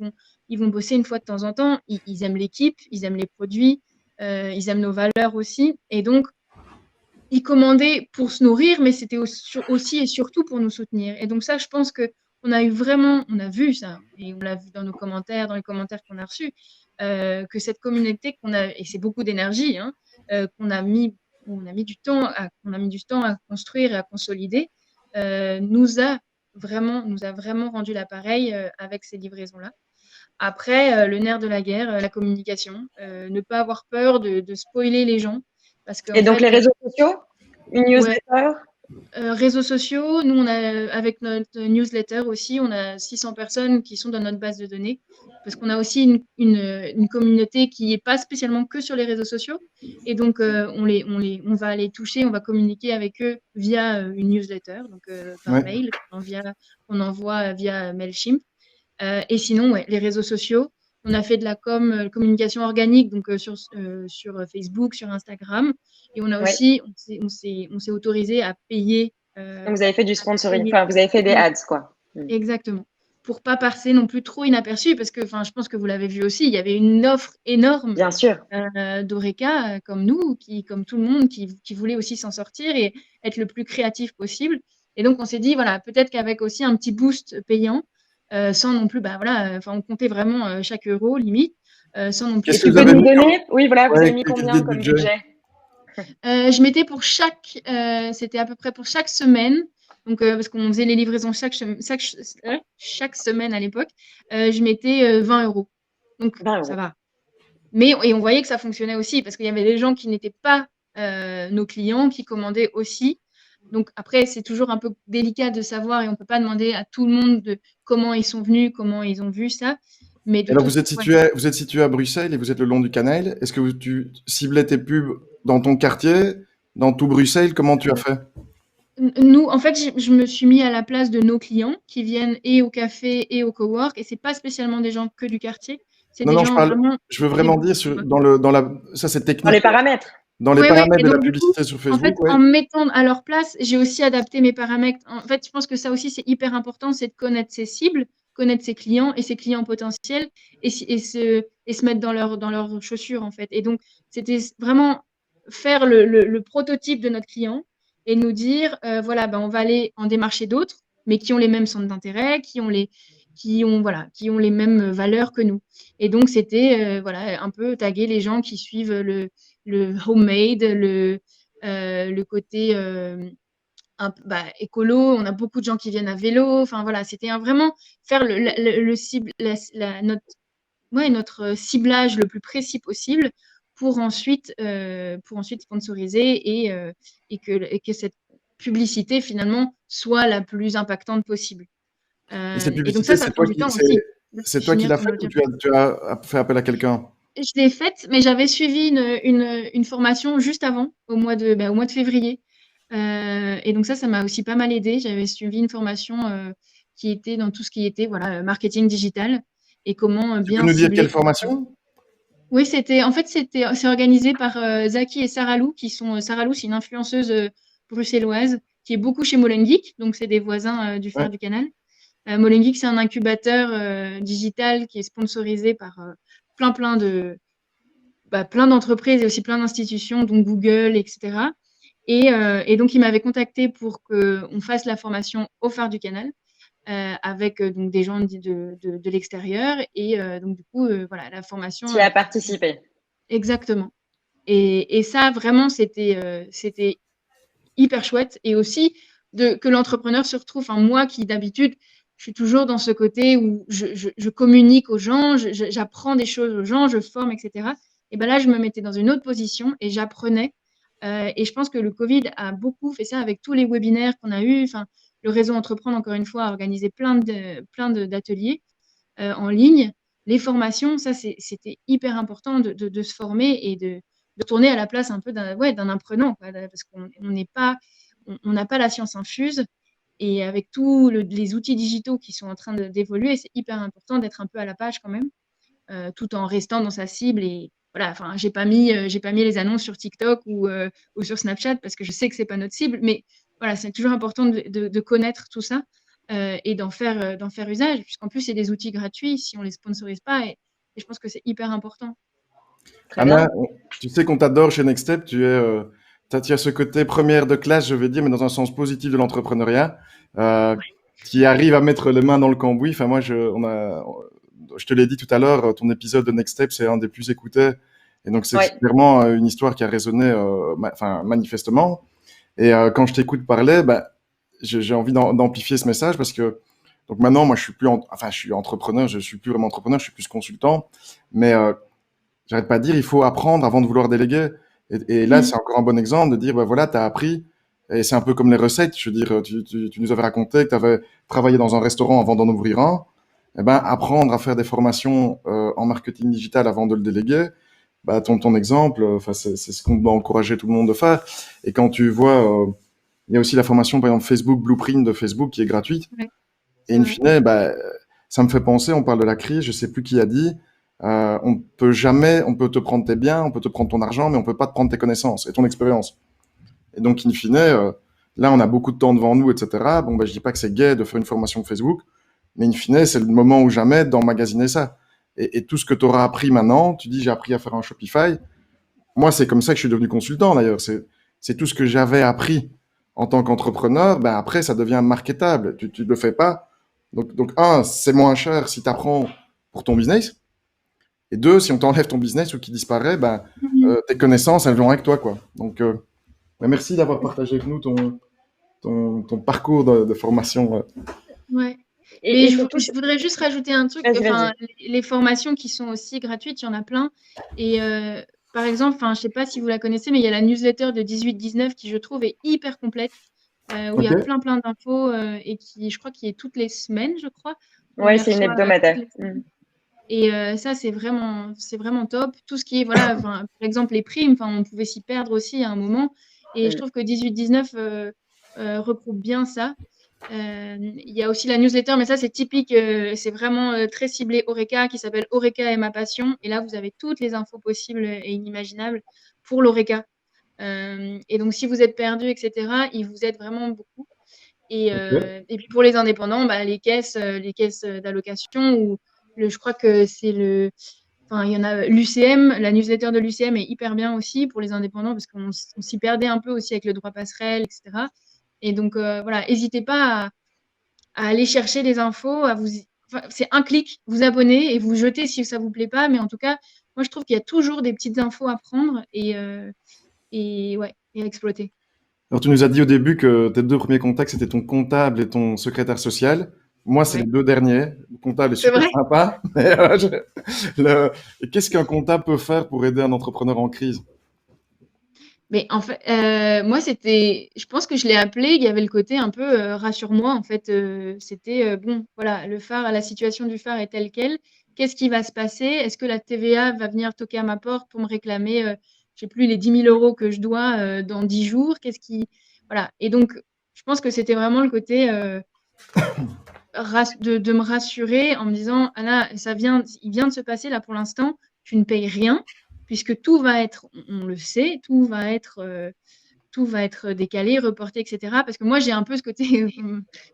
vont bosser une fois de temps en temps. Ils aiment l'équipe, ils aiment les produits, ils aiment nos valeurs aussi. Et donc, ils commandaient pour se nourrir, mais c'était aussi et surtout pour nous soutenir. Et donc ça, je pense que on a vu ça, et on l'a vu dans nos commentaires, dans les commentaires qu'on a reçus, que cette communauté qu'on a, et c'est beaucoup d'énergie, hein, qu'on a mis, on a mis du temps à construire et à consolider, nous a vraiment rendu l'appareil avec ces livraisons-là. Après, le nerf de la guerre, la communication, ne pas avoir peur de spoiler les gens, parce Et qu'en donc, les fait, réseaux sociaux? Une ouais, newsletter? Réseaux sociaux, nous, avec notre newsletter aussi, on a 600 personnes qui sont dans notre base de données, parce qu'on a aussi une communauté qui n'est pas spécialement que sur les réseaux sociaux. Et donc, on va les toucher, on va communiquer avec eux via une newsletter, donc par Ouais. mail, qu'on envoie via Mailchimp. Et sinon, ouais, les réseaux sociaux, on a fait de la communication organique, donc sur Facebook, sur Instagram. Et on a Oui. aussi, on s'est autorisé à payer. Donc, vous avez fait du À sponsoring, payer. enfin, vous avez fait des ads, quoi. Exactement. Pour pas passer non plus trop inaperçu, parce que, enfin, je pense que vous l'avez vu aussi, il y avait une offre énorme Bien sûr. d'Oreca, comme nous, comme tout le monde, qui voulait aussi s'en sortir et être le plus créatif possible. Et donc, on s'est dit, voilà, peut-être qu'avec aussi un petit boost payant, sans non plus, bah voilà, enfin, on comptait vraiment chaque euro, limite, sans non plus. Et Qu'est-ce que tu vous peux avez nous mis comme... donner, oui, voilà, vous avez Ouais, mis quelle idée combien de comme budget? budget? Je mettais c'était à peu près pour chaque semaine, donc parce qu'on faisait les livraisons chaque semaine à l'époque, je mettais 20 euros. Donc 20 ça euros. va. Et on voyait que ça fonctionnait aussi, parce qu'il y avait des gens qui n'étaient pas nos clients, qui commandaient aussi. Donc après, c'est toujours un peu délicat de savoir, et on ne peut pas demander à tout le monde de comment ils sont venus, comment ils ont vu ça. Mais de Alors, tout, ouais. vous êtes situé à Bruxelles et vous êtes le long du canal. Est-ce que tu ciblais tes pubs dans ton quartier, dans tout Bruxelles? Comment tu as fait? Nous, en fait, je me suis mis à la place de nos clients qui viennent et au café et au cowork, et c'est pas spécialement des gens que du quartier, c'est Non, des non, gens vraiment je veux des vraiment dire ça c'est Dans les technique, quoi. paramètres. Dans les Ouais, ouais. paramètres Et de la donc, du coup, publicité sur en fait, Facebook, ouais. en me mettant à leur place, j'ai aussi adapté mes paramètres. En fait, je pense que ça aussi, c'est hyper important, c'est de connaître ses cibles, connaître ses clients et ses clients potentiels, et se mettre dans leurs chaussures, en fait. Et donc, c'était vraiment faire le prototype de notre client et nous dire, voilà, ben, on va aller en démarcher d'autres, mais qui ont les mêmes centres d'intérêt, voilà, qui ont les mêmes valeurs que nous. Et donc, c'était, voilà, un peu taguer les gens qui suivent le homemade, le côté écolo. On a beaucoup de gens qui viennent à vélo. Enfin voilà, c'était vraiment faire le cible, notre ciblage le plus précis possible pour ensuite sponsoriser et que cette publicité finalement soit la plus impactante possible. Et cette Et donc publicité, ça prend du temps aussi de c'est toi qui définir l'as ton faite ou audience. tu as fait appel à quelqu'un? Je l'ai faite, mais j'avais suivi une formation juste avant, au mois de février. Et donc ça m'a aussi pas mal aidé. J'avais suivi une formation qui était dans tout ce qui était voilà, marketing digital et comment Tu peux bien nous dire quelle cibler. formation? Oui, c'est organisé par Zaki et Sarah Lou, Sarah Lou, c'est une influenceuse bruxelloise qui est beaucoup chez Molengeek, donc c'est des voisins du Ouais. Phare du Canal. Molengeek, c'est un incubateur digital qui est sponsorisé par plein d'entreprises et aussi plein d'institutions, dont Google, etc. Et donc, il m'avait contacté pour qu'on fasse la formation au Phare du Canal avec donc des gens de l'extérieur. Et donc, du coup, voilà, la formation. Tu y as participé. Exactement. Et ça, vraiment, c'était hyper chouette. Et aussi que l'entrepreneur se retrouve. Enfin, moi qui d'habitude, je suis toujours dans ce côté où je communique aux gens, j'apprends des choses aux gens, je forme, etc. Et ben là, je me mettais dans une autre position et j'apprenais. Et je pense que le Covid a beaucoup fait ça avec tous les webinaires qu'on a eus. Enfin, le réseau Entreprendre, encore une fois, a organisé d'ateliers en ligne. Les formations, ça, c'était hyper important de se former et de tourner à la place un peu d'un apprenant, quoi, parce qu'on n'est pas, on n'a pas la science infuse. Et avec tous les outils digitaux qui sont en train d'évoluer, c'est hyper important d'être un peu à la page quand même, tout en restant dans sa cible. Et voilà, enfin, j'ai pas mis les annonces sur TikTok ou sur Snapchat parce que je sais que c'est pas notre cible. Mais voilà, c'est toujours important de connaître tout ça et d'en faire usage, puisqu'en plus, c'est des outils gratuits si on les sponsorise pas. Et je pense que c'est hyper important. Très Anna, bien. tu sais qu'on t'adore chez Nextstep. Tu as ce côté première de classe, je vais dire, mais dans un sens positif de l'entrepreneuriat, euh, qui arrive à mettre les mains dans le cambouis. Enfin, moi, je te l'ai dit tout à l'heure, ton épisode de Nextstep, c'est un des plus écoutés. Et donc, c'est Oui. clairement une histoire qui a résonné, manifestement. Et quand je t'écoute parler, ben, j'ai envie d'amplifier ce message parce que donc maintenant, moi, je suis entrepreneur, je suis plus vraiment entrepreneur, je suis plus consultant, mais j'arrête pas de dire, il faut apprendre avant de vouloir déléguer. Et là, Mm. c'est encore un bon exemple de dire, bah voilà, tu as appris, Et c'est un peu comme les recettes. Je veux dire, tu nous avais raconté que tu avais travaillé dans un restaurant avant d'en ouvrir un. Eh ben, apprendre à faire des formations en marketing digital avant de le déléguer, bah, ton exemple, enfin, c'est ce qu'on doit encourager tout le monde de faire. Et quand tu vois, il y a aussi la formation, par exemple, Facebook Blueprint de Facebook qui est gratuite. Ouais, Et c'est in vrai. fine, bah, ça me fait penser, on parle de la crise, je sais plus qui a dit, on peut jamais, on peut te prendre tes biens, on peut te prendre ton argent, mais on peut pas te prendre tes connaissances et ton expérience. Et donc, in fine, là, on a beaucoup de temps devant nous, etc. Bon, bah, je dis pas que c'est gai de faire une formation Facebook, mais in fine, c'est le moment ou jamais d'emmagasiner ça. Et tout ce que tu auras appris maintenant, tu dis, j'ai appris à faire un Shopify. Moi, c'est comme ça que je suis devenu consultant, d'ailleurs. C'est tout ce que j'avais appris en tant qu'entrepreneur. Ben, après, ça devient marketable. Tu le fais pas. Donc, un, c'est moins cher si tu apprends pour ton business. Et deux, si on t'enlève ton business ou qu'il disparaît, ben, Mhm. tes connaissances, elles vont avec toi, quoi. Donc, ben, merci d'avoir partagé avec nous ton parcours de formation. Ouais. Et Mais surtout, je voudrais juste rajouter un truc. vas-y, Enfin, vas-y. les formations qui sont aussi gratuites, il y en a plein. Et par exemple, enfin, je sais pas si vous la connaissez, mais il y a la newsletter de 18-19 qui, je trouve, est hyper complète, où il y OK? a plein d'infos et qui, je crois, qui est toutes les semaines, je crois. On Ouais, les c'est une reçoit toutes hebdomadaire. les semaines. Et ça, c'est vraiment top. Tout ce qui est, voilà, enfin, par exemple, les primes, enfin, on pouvait s'y perdre aussi à un moment. Et je Mm. trouve que 18-19 regroupe bien ça. Il y a aussi la newsletter, mais ça, c'est typique. C'est vraiment très ciblé Horeca, qui s'appelle Horeca et ma passion. Et là, vous avez toutes les infos possibles et inimaginables pour l'Horeca. Et donc, si vous êtes perdu, etc., il vous aide vraiment beaucoup. OK. Et puis pour les indépendants, bah, les caisses d'allocation, ou je crois que c'est enfin, il y en a l'UCM, la newsletter de l'UCM est hyper bien aussi pour les indépendants parce qu'on s'y perdait un peu aussi avec le droit passerelle, etc. Et donc voilà, n'hésitez pas à aller chercher les infos, enfin, c'est un clic, vous abonner et vous jeter si ça vous plaît pas. Mais en tout cas, moi je trouve qu'il y a toujours des petites infos à prendre et ouais, et à exploiter. Alors, tu nous as dit au début que tes deux premiers contacts, c'était ton comptable et ton secrétaire social. Moi, c'est les Ouais. deux derniers. Le comptable est C'est super vrai. sympa, mais le- qu'est-ce qu'un comptable peut faire pour aider un entrepreneur en crise? Mais en fait, moi, je pense que je l'ai appelé, il y avait le côté un peu rassure-moi. En fait, c'était bon, voilà, la situation du phare est telle quelle. Qu'est-ce qui va se passer? Est-ce que la TVA va venir toquer à ma porte pour me réclamer, je sais plus, les 10 000 € que je dois dans 10 jours? Voilà. Et donc, je pense que c'était vraiment le côté de me rassurer en me disant, Anna, il vient de se passer là pour l'instant, tu ne payes rien, puisque tout va être, on le sait, tout va être décalé, reporté, etc. Parce que moi, j'ai un peu ce côté,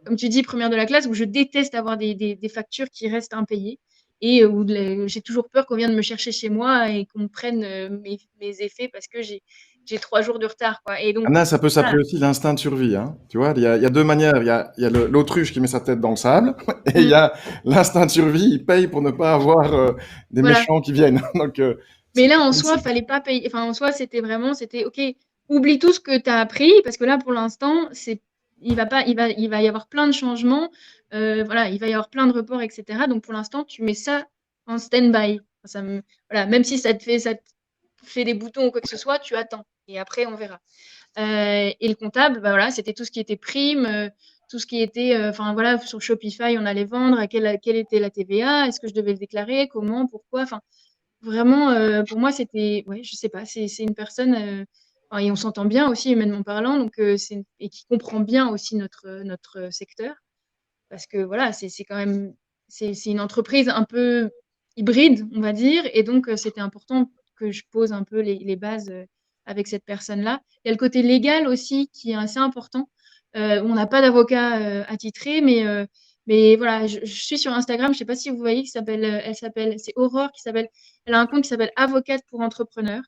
comme tu dis, première de la classe, où je déteste avoir des factures qui restent impayées et où j'ai toujours peur qu'on vienne me chercher chez moi et qu'on me prenne mes effets parce que j'ai 3 jours de retard, quoi. Et donc, Anna, ça peut voilà. s'appeler aussi l'instinct de survie, hein. Tu vois, il y a deux manières. Il y a l'autruche qui met sa tête dans le sable et il y Mm, a l'instinct de survie, il paye pour ne pas avoir des voilà. méchants qui viennent. Donc, Mais c'est là, en soi, compréhensible. fallait pas payer. Enfin, en soi, c'était OK, oublie tout ce que tu as appris, parce que là, pour l'instant, il va pas, il va y avoir plein de changements. Voilà, il va y avoir plein de reports, etc. Donc, pour l'instant, tu mets ça en stand-by. Voilà, même si ça te fait des boutons ou quoi que ce soit, tu attends. Et après, on verra. Et le comptable, bah voilà, c'était tout ce qui était prime, tout ce qui était, enfin voilà, sur Shopify, on allait vendre, quelle était la TVA, est-ce que je devais le déclarer, comment, pourquoi, enfin, vraiment, pour moi, c'était, ouais, je sais pas, c'est une personne, enfin, et on s'entend bien aussi humainement parlant, donc et qui comprend bien aussi notre secteur, parce que voilà, c'est quand même, c'est une entreprise un peu hybride, on va dire, et donc c'était important que je pose un peu les bases avec cette personne-là. Il y a le côté légal aussi qui est assez important. On n'a pas d'avocat attitré, mais voilà, je suis sur Instagram, je sais pas si vous voyez, c'est Aurore elle a un compte qui s'appelle Avocate pour entrepreneurs.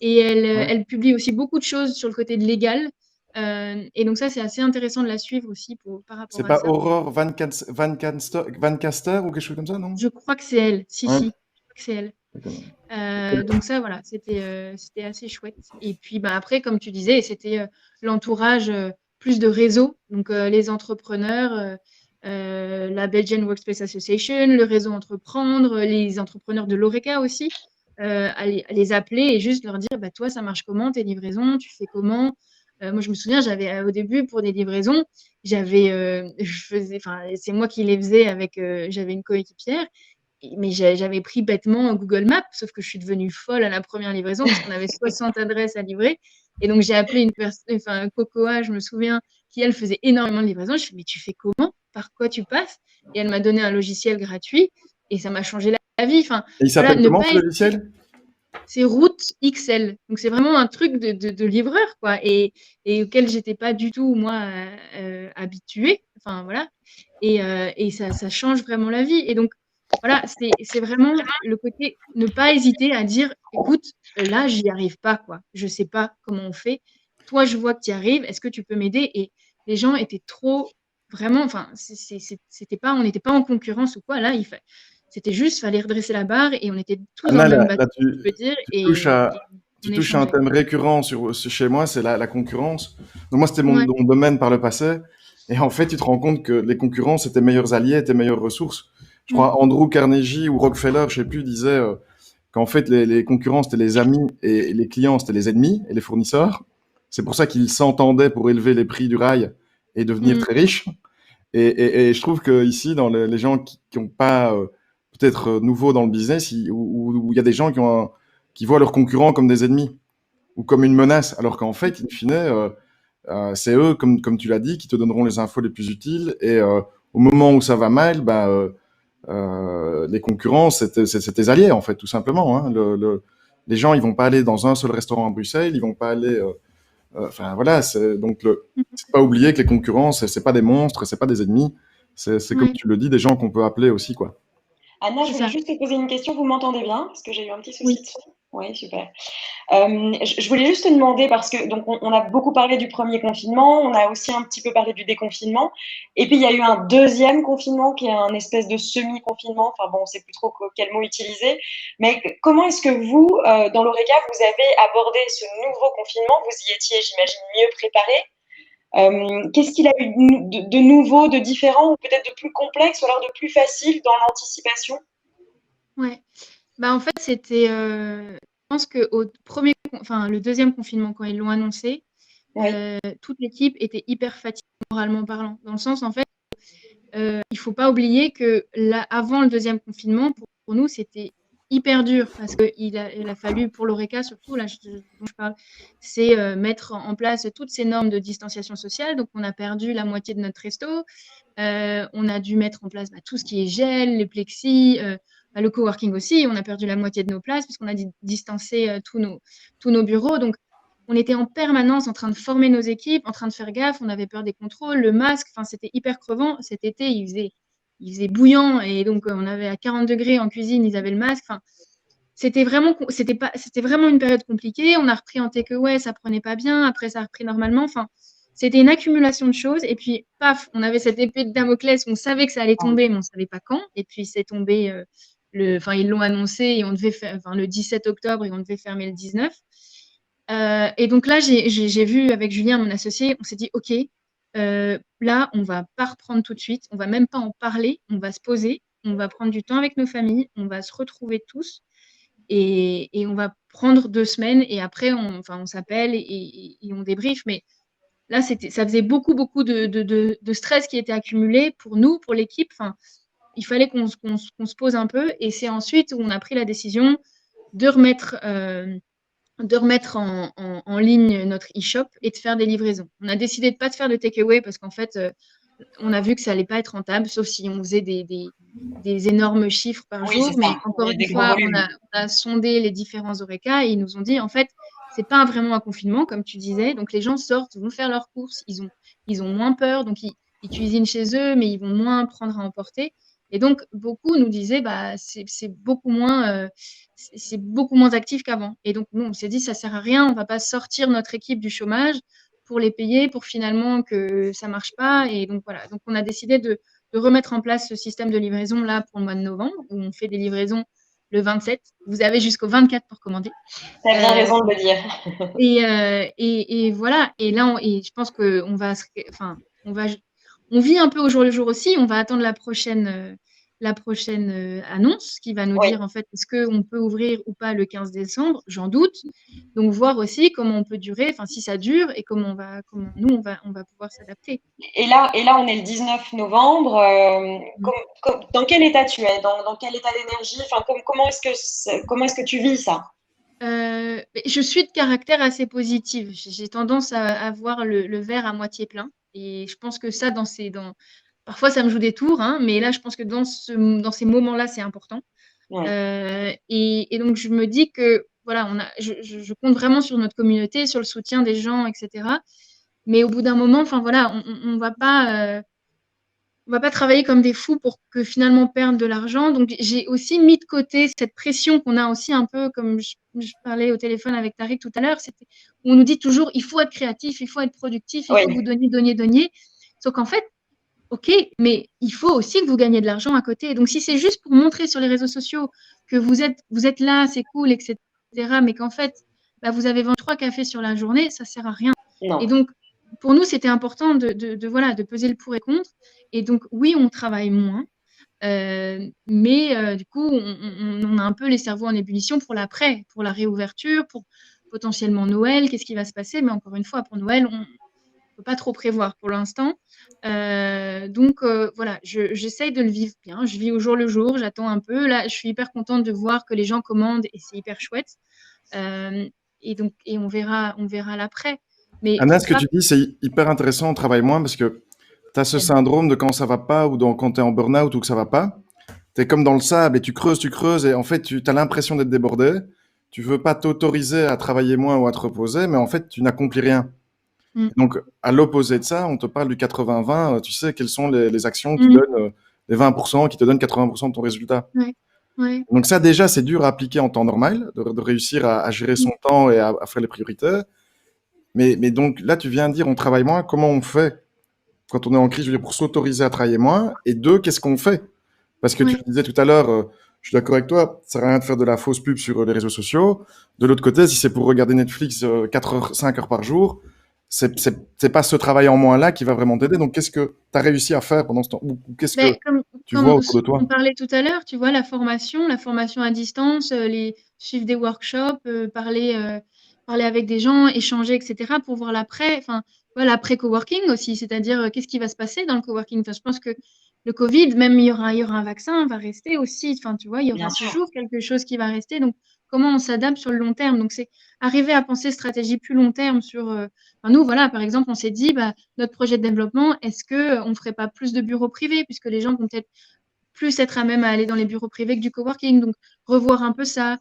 Et Ouais. elle publie aussi beaucoup de choses sur le côté de légal. Et donc ça, c'est assez intéressant de la suivre aussi par rapport C'est à pas ça. Aurore Van Caster ou quelque chose comme ça, non? Je crois que c'est elle. Si, Ouais. si, je crois que c'est elle. D'accord. Donc ça, voilà, c'était assez chouette. Et puis bah, après, comme tu disais, c'était l'entourage, plus de réseau. Donc les entrepreneurs, la Belgian Workspace Association, le réseau Entreprendre, les entrepreneurs de l'ORECA aussi, à les appeler et juste leur dire, bah, toi, ça marche comment, tes livraisons, tu fais comment? Moi, je me souviens, j'avais au début pour des livraisons, c'est moi qui les faisais avec, j'avais une coéquipière, mais j'avais pris bêtement Google Maps, sauf que je suis devenue folle à la première livraison parce qu'on avait 60 adresses à livrer. Et donc, j'ai appelé une personne, enfin, Cocoa, je me souviens, qui elle faisait énormément de livraisons. Je fais, mais tu fais comment? Par quoi tu passes? Et elle m'a donné un logiciel gratuit et ça m'a changé la vie. Enfin, Et il voilà, s'appelle ne comment pas ce hésiter. logiciel? C'est Route XL. Donc, c'est vraiment un truc de livreur, quoi, et auquel j'étais pas du tout, moi, habituée. Enfin, voilà. Et ça change vraiment la vie. Et donc, voilà, c'est vraiment le côté ne pas hésiter à dire, écoute, là, j'y arrive pas, quoi. Je sais pas comment on fait. Toi, je vois que tu y arrives. Est-ce que tu peux m'aider? Et les gens étaient trop, vraiment, enfin, c'était pas, on n'était pas en concurrence ou quoi. Là, c'était juste, fallait redresser la barre et on était tous dans Anna, le même là, bateau, je peux dire, tu touches et à, on tu touches à un échangeait. thème récurrent chez moi, c'est la concurrence. Donc moi, c'était Ouais. mon domaine par le passé. Et en fait, tu te rends compte que les concurrents, c'est tes meilleurs alliés, tes meilleures ressources. Je Mm. crois Andrew Carnegie ou Rockefeller, je sais plus, disait qu'en fait, les concurrents, c'était les amis et les clients, c'était les ennemis et les fournisseurs. C'est pour ça qu'ils s'entendaient pour élever les prix du rail et devenir Mm. très riches. Et je trouve que ici, dans les gens qui ont pas peut-être nouveaux dans le business, où il y a des gens qui voient leurs concurrents comme des ennemis ou comme une menace, alors qu'en fait, in fine, c'est eux, comme tu l'as dit, qui te donneront les infos les plus utiles. Et au moment où ça va mal, les concurrents, c'est tes alliés, en fait, tout simplement. Hein. Les gens, ils vont pas aller dans un seul restaurant à Bruxelles, ils vont pas aller. Enfin voilà, donc c'est pas oublier que les concurrents, c'est pas des monstres, c'est pas des ennemis, c'est comme Ouais, tu le dis, des gens qu'on peut appeler aussi, quoi. Anna, je c'est voulais ça. juste te poser une question. Vous m'entendez bien? Parce que j'ai eu un petit souci Oui. de son. Oui, super. Je voulais juste te demander, parce que donc on a beaucoup parlé du premier confinement, on a aussi un petit peu parlé du déconfinement, et puis il y a eu un deuxième confinement qui est un espèce de semi-confinement, enfin bon, on ne sait plus trop quel mot utiliser, mais comment est-ce que vous, dans l'ORECA, vous avez abordé ce nouveau confinement? Vous y étiez, j'imagine, mieux préparé. Qu'est-ce qu'il a eu de nouveau, de différent, ou peut-être de plus complexe, ou alors de plus facile dans l'anticipation? Ouais. Bah, en fait, c'était, je pense qu'au premier, enfin, le deuxième confinement, quand ils l'ont annoncé, Oui, toute l'équipe était hyper fatiguée moralement parlant. Dans le sens, en fait, il faut pas oublier que là, avant le deuxième confinement, pour nous, c'était hyper dur parce qu'il a fallu, pour l'ORECA surtout, là, dont je parle, c'est mettre en place toutes ces normes de distanciation sociale. Donc, on a perdu la moitié de notre resto. On a dû mettre en place tout ce qui est gel, les plexis, le coworking aussi. On a perdu la moitié de nos places puisqu'on a distancé tous nos bureaux. Donc, on était en permanence en train de former nos équipes, en train de faire gaffe. On avait peur des contrôles, le masque. Enfin, c'était hyper crevant. Cet été, il faisait bouillant et donc on avait à 40 degrés en cuisine. Ils avaient le masque. Enfin, c'était vraiment une période compliquée. On a repris en takeaway, ça prenait pas bien. Après, ça a repris normalement. Enfin, c'était une accumulation de choses. Et puis, paf, on avait cette épée de Damoclès. On savait que ça allait tomber, mais on savait pas quand. Et puis, c'est tombé. Enfin, ils l'ont annoncé et on devait faire, enfin, le 17 octobre et on devait fermer le 19. Et donc là, j'ai vu avec Julien, mon associé, on s'est dit, OK, là, on va pas reprendre tout de suite. On va même pas en parler. On va se poser. On va prendre du temps avec nos familles. On va se retrouver tous et on va prendre 2 semaines et après on s'appelle et on débriefe. Mais là, ça faisait beaucoup, beaucoup de stress qui était accumulé pour nous, pour l'équipe. Enfin, il fallait qu'on se pose un peu et c'est ensuite où on a pris la décision de remettre, en ligne notre e-shop et de faire des livraisons. On a décidé de ne pas de faire de takeaway parce qu'en fait, on a vu que ça allait pas être rentable, sauf si on faisait des énormes chiffres par oui, c'est jour. Mais ça. encore une Des gros fois, on volumes. a, on a sondé les différents Oreca et ils nous ont dit, en fait, c'est pas vraiment un confinement, comme tu disais. Donc, les gens sortent, vont faire leurs courses, ils ont moins peur, donc ils cuisinent chez eux, mais ils vont moins prendre à emporter. Et donc, beaucoup nous disaient, bah, c'est beaucoup moins actif qu'avant. Et donc, nous, on s'est dit, ça sert à rien, on va pas sortir notre équipe du chômage pour les payer, pour finalement que ça marche pas. Et donc voilà, donc on a décidé de remettre en place ce système de livraison là pour le mois de novembre, où on fait des livraisons le 27. Vous avez jusqu'au 24 pour commander. Tu as bien Euh, raison de le dire. et voilà. Et là, et je pense qu'on va, enfin, on vit un peu au jour le jour aussi. On va attendre la prochaine annonce qui va nous Oui. dire en fait est-ce qu'on peut ouvrir ou pas le 15 décembre, j'en doute. Donc voir aussi comment on peut durer, enfin si ça dure et comment nous on va pouvoir s'adapter. Et là, on est le 19 novembre. Dans quel état tu es? Dans quel état d'énergie? Enfin, comment est-ce que tu vis ça? Je suis de caractère assez positive. J'ai tendance à voir le verre à moitié plein. Et je pense que ça, parfois, ça me joue des tours, hein, mais là, je pense que dans ces moments-là, c'est important. Ouais. Et donc, je me dis que voilà, je compte vraiment sur notre communauté, sur le soutien des gens, etc. Mais au bout d'un moment, enfin voilà, on va pas travailler comme des fous pour que finalement perdre de l'argent. Donc, j'ai aussi mis de côté cette pression qu'on a aussi un peu, comme je parlais au téléphone avec Tariq tout à l'heure, on nous dit toujours, il faut être créatif, il faut être productif, il Oui. faut que vous donniez. Sauf qu'en fait, OK, mais il faut aussi que vous gagnez de l'argent à côté. Donc, si c'est juste pour montrer sur les réseaux sociaux que vous êtes là, c'est cool, etc., mais qu'en fait, bah, vous avez vendu 3 cafés sur la journée, ça sert à rien. Et Non. donc, pour nous, c'était important voilà, de peser le pour et contre. Et donc, oui, on travaille moins, mais du coup, on a un peu les cerveaux en ébullition pour l'après, pour la réouverture, pour potentiellement Noël, qu'est-ce qui va se passer. Mais encore une fois, pour Noël, on ne peut pas trop prévoir pour l'instant. Donc, voilà, j'essaye de le vivre bien. Je vis au jour le jour, j'attends un peu. Là, je suis hyper contente de voir que les gens commandent et c'est hyper chouette. Et donc, on verra l'après. Mais Anna, ce que tu dis, c'est hyper intéressant, on travaille moins parce que tu as ce syndrome de quand ça va pas ou quand tu es en burn-out ou que ça va pas. Tu es comme dans le sable et tu creuses et en fait, tu as l'impression d'être débordé. Tu veux pas t'autoriser à travailler moins ou à te reposer, mais en fait, tu n'accomplis rien. Mm. Donc, à l'opposé de ça, on te parle du 80-20. Tu sais quelles sont les actions qui Mm. donnent les 20%, qui te donnent 80% de ton résultat. Ouais. Ouais. Donc ça, déjà, c'est dur à appliquer en temps normal, de réussir à gérer son temps et à faire les priorités. Mais donc là, tu viens de dire, on travaille moins. Comment on fait quand on est en crise, je veux dire, pour s'autoriser à travailler moins? Et deux, qu'est-ce qu'on fait? Parce que tu Ouais. le disais tout à l'heure, je suis d'accord avec toi, ça sert à rien de faire de la fausse pub sur les réseaux sociaux. De l'autre côté, si c'est pour regarder Netflix 4 heures, 5 heures par jour, c'est pas ce travail en moins-là qui va vraiment t'aider. Donc, qu'est-ce que tu as réussi à faire pendant ce temps? Ou qu'est-ce que Mais tu vois comme autour de on toi? parlait tout à l'heure, tu vois, la formation à distance, suivre des workshops, parler avec des gens, échanger, etc., pour voir l'après, enfin, voilà, l'après coworking aussi, c'est-à-dire qu'est-ce qui va se passer dans le coworking. Enfin, je pense que le Covid, même il y aura un vaccin, va rester aussi. Enfin, tu vois, il y Bien aura sûr. toujours quelque chose qui va rester. Donc, comment on s'adapte sur le long terme? Donc, c'est arriver à penser stratégie plus long terme enfin, nous, voilà, par exemple, on s'est dit, bah, notre projet de développement, est-ce qu'on ne ferait pas plus de bureaux privés, puisque les gens vont peut-être plus être à même à aller dans les bureaux privés que du coworking, donc revoir un peu ça.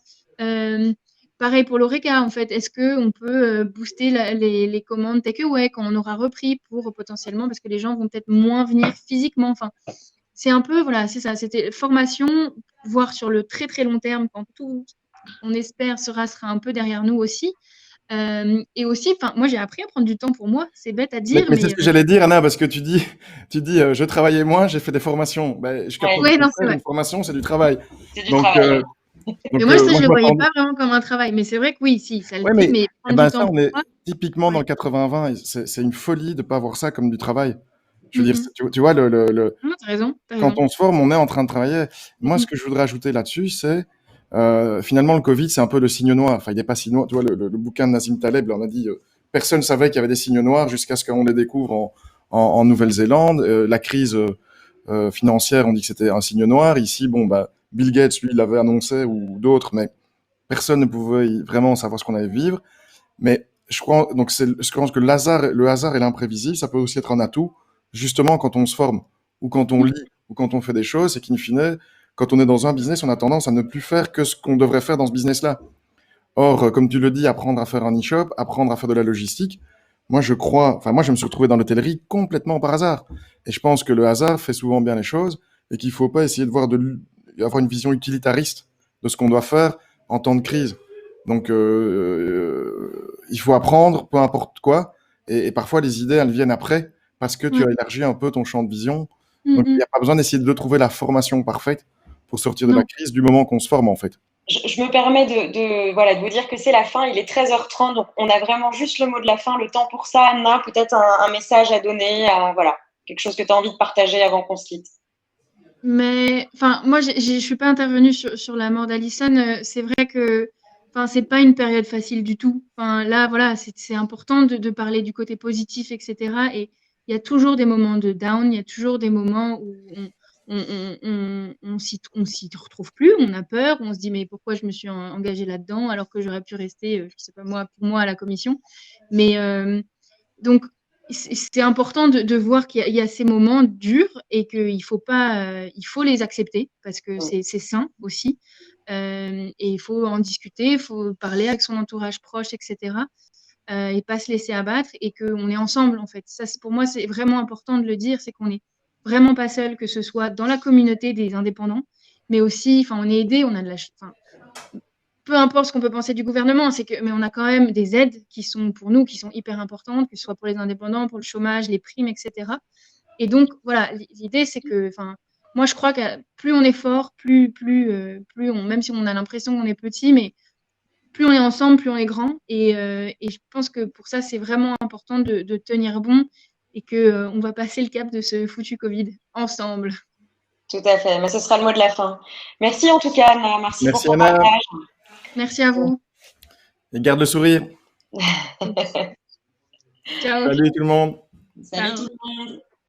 Pareil pour l'Oreca, en fait, est-ce qu'on peut booster les commandes takeaway quand on aura repris pour potentiellement, parce que les gens vont peut-être moins venir physiquement. Enfin, c'est un peu, voilà, c'est ça, c'était formation, voir sur le très très long terme, quand tout, on espère, sera un peu derrière nous aussi. Et aussi, enfin, moi j'ai appris à prendre du temps pour moi. C'est bête à dire, Mais c'est mais ce que j'allais dire, Anna, parce que tu dis, je travaillais moins, j'ai fait des formations. Ben, jusqu'à Ouais. preuve du ouais, non, c'est contraire, vrai. une formation, c'est du travail. C'est du Donc, travail. Ouais. Mais moi, ça, moi, je je le voyais m'attendais. pas vraiment comme un travail. Mais c'est vrai que oui, si, ça Ouais, l'était, mais mais eh prendre du ben, ça, temps on pour est moi, typiquement dans ouais. le 80-20. C'est une folie de pas voir ça comme du travail. Je veux dire, Mhm. tu vois, Non, t'as raison, t'as quand raison. on se forme, on est en train de travailler. Moi, ce Mhm. que je voudrais ajouter là-dessus, c'est finalement le Covid, c'est un peu le signe noir. Enfin, il n'est pas si noir. Tu vois, le bouquin de Nassim Taleb, là, on a dit personne savait qu'il y avait des signes noirs jusqu'à ce qu'on les découvre en Nouvelle-Zélande. La crise financière, on dit que c'était un signe noir. Ici, bon, bah, Bill Gates, lui, l'avait annoncé ou d'autres, mais personne ne pouvait vraiment savoir ce qu'on allait vivre. Mais je crois, donc je pense que le hasard et l'imprévisible, ça peut aussi être un atout, justement quand on se forme, ou quand on lit, ou quand on fait des choses, et qu'in fine, quand on est dans un business, on a tendance à ne plus faire que ce qu'on devrait faire dans ce business-là. Or, comme tu le dis, apprendre à faire un e-shop, apprendre à faire de la logistique, moi je crois, enfin moi je me suis retrouvé dans l'hôtellerie complètement par hasard. Et je pense que le hasard fait souvent bien les choses, et qu'il ne faut pas essayer de avoir une vision utilitariste de ce qu'on doit faire en temps de crise. Donc, il faut apprendre, peu importe quoi. Et parfois, les idées, elles viennent après, parce que tu Ouais. as élargi un peu ton champ de vision. Donc, il n'y Mhm. a pas besoin d'essayer de trouver la formation parfaite pour sortir de la Non. crise du moment qu'on se forme, en fait. Je me permets voilà, de vous dire que c'est la fin. Il est 13h30, donc on a vraiment juste le mot de la fin, le temps pour ça. Anna, peut-être un message à donner, voilà, quelque chose que tu as envie de partager avant qu'on se quitte. Mais enfin, moi, je suis pas intervenue sur la mort d'Alison. C'est vrai que, enfin, c'est pas une période facile du tout. Enfin, là, voilà, c'est important de parler du côté positif, etc. Et il y a toujours des moments de down. Il y a toujours des moments où on s'y retrouve plus. On a peur. On se dit mais pourquoi je me suis engagée là-dedans alors que j'aurais pu rester, je sais pas moi, pour moi à la commission. Mais donc, c'est important de voir qu'il y a ces moments durs et qu'il faut pas, il faut les accepter parce que c'est sain aussi. Et il faut en discuter, il faut parler avec son entourage proche, etc. Et pas se laisser abattre et qu'on est ensemble en fait. Ça, pour moi, c'est vraiment important de le dire, c'est qu'on n'est vraiment pas seul, que ce soit dans la communauté des indépendants, mais aussi, enfin, on est aidé, on a de la, enfin, peu importe ce qu'on peut penser du gouvernement, mais on a quand même des aides qui sont pour nous, qui sont hyper importantes, que ce soit pour les indépendants, pour le chômage, les primes, etc. Et donc, voilà, l'idée, c'est que, enfin, moi, je crois que plus on est fort, plus on, même si on a l'impression qu'on est petit, mais plus on est ensemble, plus on est grand. Et je pense que pour ça, c'est vraiment important de tenir bon et que on va passer le cap de ce foutu Covid ensemble. Tout à fait, mais ce sera le mot de la fin. Merci en tout cas, Anna. Merci pour Merci ton Anna, partage. Merci à vous. et garde le sourire. Ciao. Salut tout le monde. Salut Ciao. tout le monde.